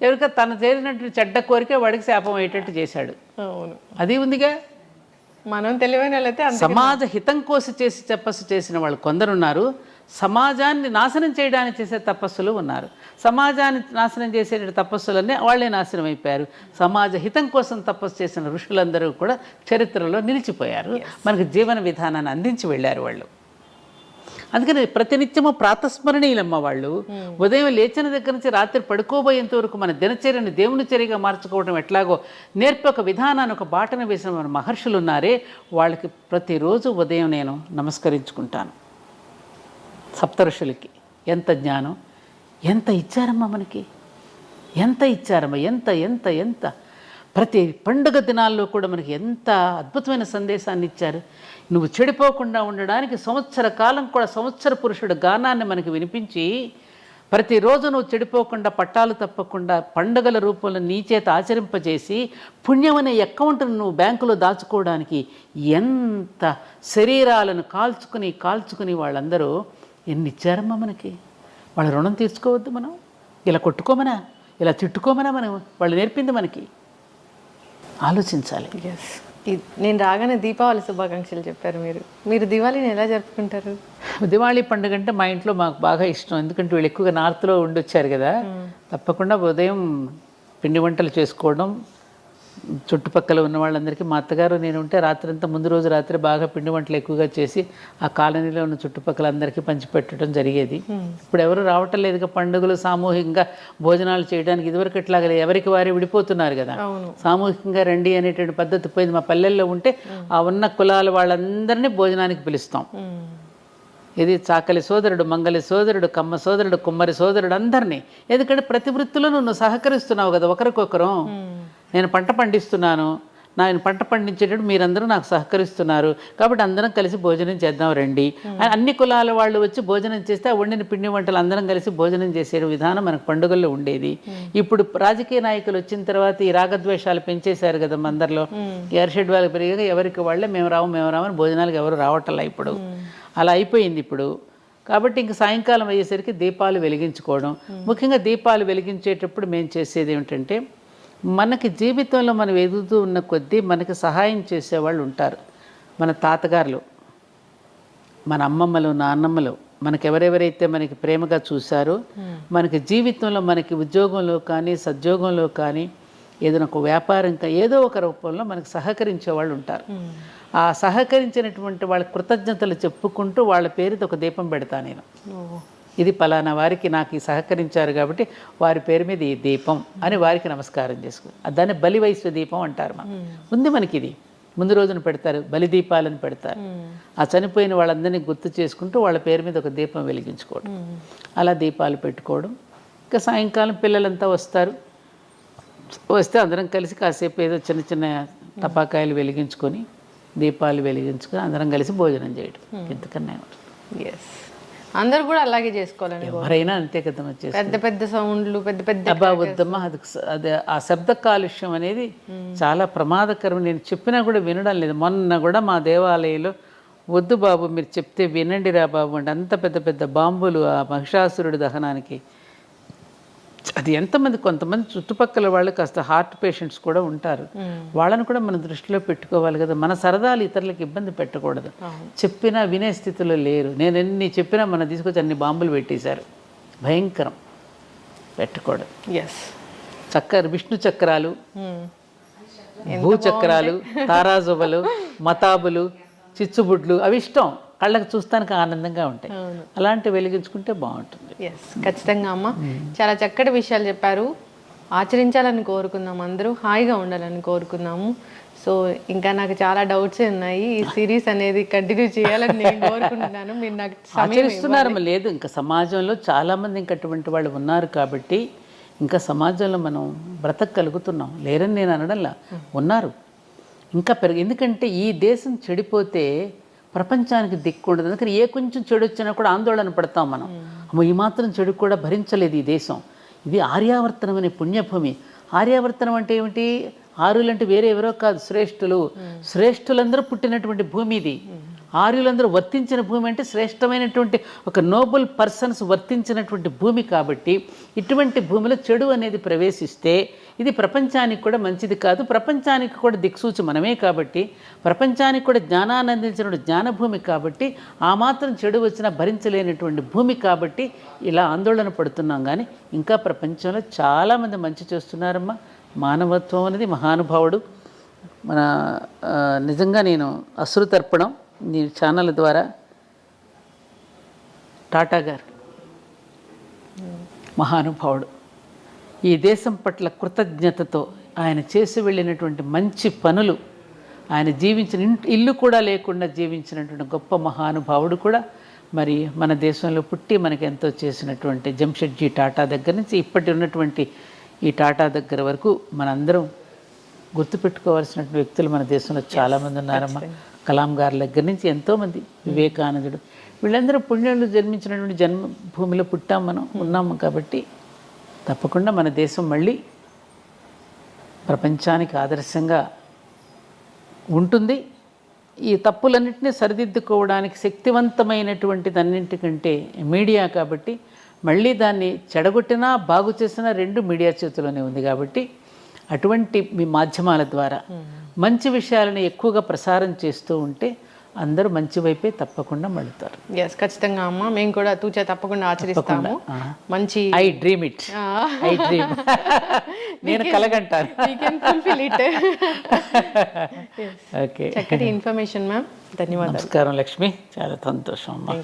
ఎవరికైనా తను చేసినట్టు చెడ్డ కోరిక వాడికి శాపం అయ్యేటట్టు చేశాడు. అవును, అది ఉందిగా. మనం తెలివైన వాళ్ళైతే సమాజ హితం కోసం చేసి తపస్సు చేసిన వాళ్ళు కొందరున్నారు, సమాజాన్ని నాశనం చేయడానికి చేసే తపస్సులు ఉన్నారు. సమాజాన్ని నాశనం చేసే తపస్సులన్నీ వాళ్ళే నాశనం అయిపోయారు. సమాజ హితం కోసం తపస్సు చేసిన ఋషులందరూ కూడా చరిత్రలో నిలిచిపోయారు, మనకు జీవన విధానాన్ని అందించి వెళ్ళారు వాళ్ళు. అందుకని ప్రతినిత్యము ప్రాతస్మరణీయులమ్మ వాళ్ళు. ఉదయం లేచిన దగ్గర నుంచి రాత్రి పడుకోబోయేంత వరకు మన దినచర్యను దేవుని చర్యగా మార్చుకోవడం ఎట్లాగో నేర్పి ఒక విధానాన్ని, ఒక బాటను వేసిన మన మహర్షులు ఉన్నారే, వాళ్ళకి ప్రతిరోజు ఉదయం నేను నమస్కరించుకుంటాను. సప్త ఋషులకి ఎంత జ్ఞానం, ఎంత ఇచ్చారమ్మా మనకి, ఎంత ఇచ్చారమ్మా, ఎంత ఎంత ఎంత ప్రతి పండుగ దినాల్లో కూడా మనకి ఎంత అద్భుతమైన సందేశాన్ని ఇచ్చారు. నువ్వు చెడిపోకుండా ఉండడానికి సంవత్సర కాలం కూడా సంవత్సర పురుషుడు గానాన్ని మనకి వినిపించి ప్రతిరోజు నువ్వు చెడిపోకుండా, పట్టాలు తప్పకుండా పండుగల రూపంలో నీ చేత ఆచరింపజేసి పుణ్యం అనే అకౌంట్ను నువ్వు బ్యాంకులో దాచుకోవడానికి ఎంత శరీరాలను కాల్చుకుని వాళ్ళందరూ ఎన్ని ఇచ్చారమ్మా మనకి. వాళ్ళ రుణం తీర్చుకోవద్దు మనం? ఇలా కొట్టుకోమనా, ఇలా తిట్టుకోమనా మనం? వాళ్ళు నేర్పింది మనకి. ఆలోచించాలి. నేను రాగానే దీపావళి శుభాకాంక్షలు చెప్పారు మీరు దివాళీని ఎలా జరుపుకుంటారు? దివాళీ పండుగ అంటే మా ఇంట్లో మాకు బాగా ఇష్టం, ఎందుకంటే వీళ్ళు ఎక్కువగా నార్త్లో ఉండొచ్చారు కదా. తప్పకుండా ఉదయం పిండి వంటలు చేసుకోవడం, చుట్టుపక్కల ఉన్న వాళ్ళందరికీ, మా అత్తగారు నేను ఉంటే రాత్రంతా ముందు రోజు రాత్రి బాగా పిండి వంటలు ఎక్కువగా చేసి ఆ కాలనీలో ఉన్న చుట్టుపక్కల అందరికీ పంచిపెట్టడం జరిగేది. ఇప్పుడు ఎవరు రావటం లేదుగా పండుగలు సామూహికంగా భోజనాలు చేయడానికి. ఇదివరకు ఇట్లాగ ఎవరికి వారే విడిపోతున్నారు కదా, సామూహికంగా రండి అనేటువంటి పద్ధతి పోయింది. మా పల్లెల్లో ఉంటే ఆ ఉన్న కులాల వాళ్ళందరినీ భోజనానికి పిలుస్తాం. ఇది చాకలి సోదరుడు, మంగలి సోదరుడు, కమ్మ సోదరుడు, కుమ్మరి సోదరుడు అందరినీ. ఎందుకంటే ప్రతి వృత్తిలో నువ్వు సహకరిస్తున్నావు కదా ఒకరికొకరు. నేను పంట పండిస్తున్నాను, నేను పంట పండించేటప్పుడు మీరందరూ నాకు సహకరిస్తున్నారు, కాబట్టి అందరం కలిసి భోజనం చేద్దాం రండి. అన్ని కులాల వాళ్ళు వచ్చి భోజనం చేస్తే ఆ వండిన పిండి వంటలు అందరం కలిసి భోజనం చేసే విధానం మనకు పండుగల్లో ఉండేది. ఇప్పుడు రాజకీయ నాయకులు వచ్చిన తర్వాత ఈ రాగద్వేషాలు పెంచేశారు కదా అందరిలో. ఎర్షెడ్ వాళ్ళకి పెరిగాక ఎవరికి వాళ్ళే మేము రామని భోజనాలకు ఎవరు రావట్లా ఇప్పుడు. అలా అయిపోయింది ఇప్పుడు. కాబట్టి ఇంక సాయంకాలం అయ్యేసరికి దీపాలు వెలిగించుకోవడం. ముఖ్యంగా దీపాలు వెలిగించేటప్పుడు మేము చేసేది ఏమిటంటే, మనకి జీవితంలో మనం ఎదుగుతూ ఉన్న కొద్దీ మనకి సహాయం చేసేవాళ్ళు ఉంటారు. మన తాతగారులు, మన అమ్మమ్మలు, నాన్నమ్మలు, మనకెవరెవరైతే మనకి ప్రేమగా చూశారో, మనకి జీవితంలో మనకి ఉద్యోగంలో కానీ సద్యోగంలో కానీ ఏదైనా ఒక వ్యాపారం ఏదో ఒక రూపంలో మనకు సహకరించే వాళ్ళు ఉంటారు. ఆ సహకరించినటువంటి వాళ్ళ కృతజ్ఞతలు చెప్పుకుంటూ వాళ్ళ పేరుతో ఒక దీపం పెడతా నేను. ఇది పలానా వారికి నాకు ఈ సహకరించారు కాబట్టి వారి పేరు మీద ఈ దీపం అని వారికి నమస్కారం చేసుకో. దాన్ని బలివైశ్వ దీపం అంటారు. ఉంది మనకి ఇది. ముందు రోజున పెడతారు, బలి దీపాలను పెడతారు. ఆ చనిపోయిన వాళ్ళందరినీ గుర్తు చేసుకుంటూ వాళ్ళ పేరు మీద ఒక దీపం వెలిగించుకోవడం, అలా దీపాలు పెట్టుకోవడం. ఇంకా సాయంకాలం పిల్లలంతా వస్తే అందరం కలిసి కాసేపు ఏదో చిన్న చిన్న టపాకాయలు వెలిగించుకొని, దీపాలు వెలిగించుకొని అందరం కలిసి భోజనం చేయడం. ఇంతకన్నా ఎస్, అందరూ కూడా అలాగే చేసుకోవాలని ఎవరైనా అంతే కదా వచ్చేసి పెద్ద పెద్ద సౌండ్లు పెద్ద పెద్ద అబ్బా వద్దమ్మా అది ఆ శబ్ద కాలుష్యం అనేది చాలా ప్రమాదకరం. నేను చెప్పినా కూడా వినడం లేదు. మొన్న కూడా మా దేవాలయంలో వద్దు బాబు మీరు చెప్తే వినండి రా బాబు అంటే అంత పెద్ద పెద్ద బాంబులు ఆ మహిషాసురుడి దహనానికి. అది ఎంతమంది, కొంతమంది చుట్టుపక్కల వాళ్ళు కాస్త హార్ట్ పేషెంట్స్ కూడా ఉంటారు, వాళ్ళని కూడా మనం దృష్టిలో పెట్టుకోవాలి కదా. మన సరదాలు ఇతరులకు ఇబ్బంది పెట్టకూడదు. చెప్పినా వినే స్థితిలో లేరు. నేను ఎన్ని చెప్పినా మనం తీసుకొచ్చి అన్ని బాంబులు పెట్టేశారు. భయంకరం, పెట్టకూడదు. విష్ణు చక్రాలు, భూచక్రాలు, తారాజువలు, మతాబులు, చిచ్చుబుడ్లు అవి ఇష్టం, కళ్ళకు చూస్తానికి ఆనందంగా ఉంటాయి. అలాంటివి వెలిగించుకుంటే బాగుంటుంది. ఖచ్చితంగా అమ్మ, చాలా చక్కటి విషయాలు చెప్పారు. ఆచరించాలని కోరుకుందాం, అందరూ హాయిగా ఉండాలని కోరుకుందాము. సో ఇంకా నాకు చాలా డౌట్స్ ఉన్నాయి. ఈ సిరీస్ అనేది కంటిన్యూ చేయాలని నేను కోరుకుంటున్నాను. మీరు నాకు ఆచరిస్తున్నారు లేదు, ఇంకా సమాజంలో చాలామంది ఇంకా అటువంటి వాళ్ళు ఉన్నారు కాబట్టి ఇంకా సమాజంలో మనం బ్రతకగలుగుతున్నాం. లేరని నేను అనడంలా, ఉన్నారు ఇంకా ఎందుకంటే ఈ దేశం చెడిపోతే ప్రపంచానికి దిక్కు ఉండదు. అందుకని ఏ కొంచెం చెడు వచ్చినా కూడా ఆందోళన పడతాం మనం. అమ్మో ఈ మాత్రం చెడు కూడా భరించలేదు ఈ దేశం. ఇది ఆర్యావర్తనం అనే పుణ్యభూమి. ఆర్యావర్తనం అంటే ఏమిటి? ఆర్యులు అంటే వేరే ఎవరో కాదు, శ్రేష్ఠులు. శ్రేష్ఠులందరూ పుట్టినటువంటి భూమి ఇది. ఆర్యులందరూ వర్తించిన భూమి అంటే శ్రేష్టమైనటువంటి ఒక నోబుల్ పర్సన్స్ వర్తించినటువంటి భూమి. కాబట్టి ఇటువంటి భూమిలో చెడు అనేది ప్రవేశిస్తే ఇది ప్రపంచానికి కూడా మంచిది కాదు. ప్రపంచానికి కూడా దిక్సూచి మనమే కాబట్టి, ప్రపంచానికి కూడా జ్ఞానాన్ని అందించిన జ్ఞానభూమి కాబట్టి, ఆ మాత్రం చెడు వచ్చినా భరించలేనటువంటి భూమి కాబట్టి ఇలా ఆందోళన పడుతున్నాం. కానీ ఇంకా ప్రపంచంలో చాలామంది మంచి చేస్తున్నారమ్మా. మానవత్వం అనేది మహానుభావుడు. మన నిజంగా నేను అశ్రుతర్పణం నీ ఛానల్ ద్వారా టాటా గారు మహానుభావుడు. ఈ దేశం పట్ల కృతజ్ఞతతో ఆయన చేసి వెళ్ళినటువంటి మంచి పనులు, ఆయన జీవించిన ఇల్లు కూడా లేకుండా జీవించినటువంటి గొప్ప మహానుభావుడు కూడా మరి మన దేశంలో పుట్టి మనకి ఎంతో చేసినటువంటి జంషెడ్జీ టాటా దగ్గర నుంచి ఇప్పటి ఉన్నటువంటి ఈ టాటా దగ్గర వరకు మనందరం గుర్తుపెట్టుకోవాల్సినటువంటి వ్యక్తులు మన దేశంలో చాలామంది ఉన్నారమ్మా. కలాం గారి దగ్గర నుంచి ఎంతోమంది, వివేకానందుడు, వీళ్ళందరూ పుణ్యులు జన్మించినటువంటి జన్మభూమిలో పుట్టాం, మనం ఉన్నాము. కాబట్టి తప్పకుండా మన దేశం మళ్ళీ ప్రపంచానికి ఆదర్శంగా ఉంటుంది. ఈ తప్పులన్నింటినీ సరిదిద్దుకోవడానికి శక్తివంతమైనటువంటిది అన్నింటికంటే మీడియా. కాబట్టి మళ్ళీ దాన్ని చెడగొట్టినా బాగు చేసినా రెండు మీడియా చేతిలోనే ఉంది. కాబట్టి అటువంటి మీ మాధ్యమాల ద్వారా మంచి విషయాలను ఎక్కువగా ప్రసారం చేస్తూ ఉంటే అందరూ మంచి వైపే తప్పకుండా మళ్ళుతారు. ఖచ్చితంగా అమ్మ, మేము కూడా తూచా తప్పకుండా ఆచరిస్తాము. మంచి I dream it, I dream, నేను కలగంటాను. ఓకే, చక్కటి ఇన్ఫర్మేషన్ మ్యామ్. ధన్యవాదాలు. నమస్కారం లక్ష్మి, చాలా సంతోషం అమ్మా.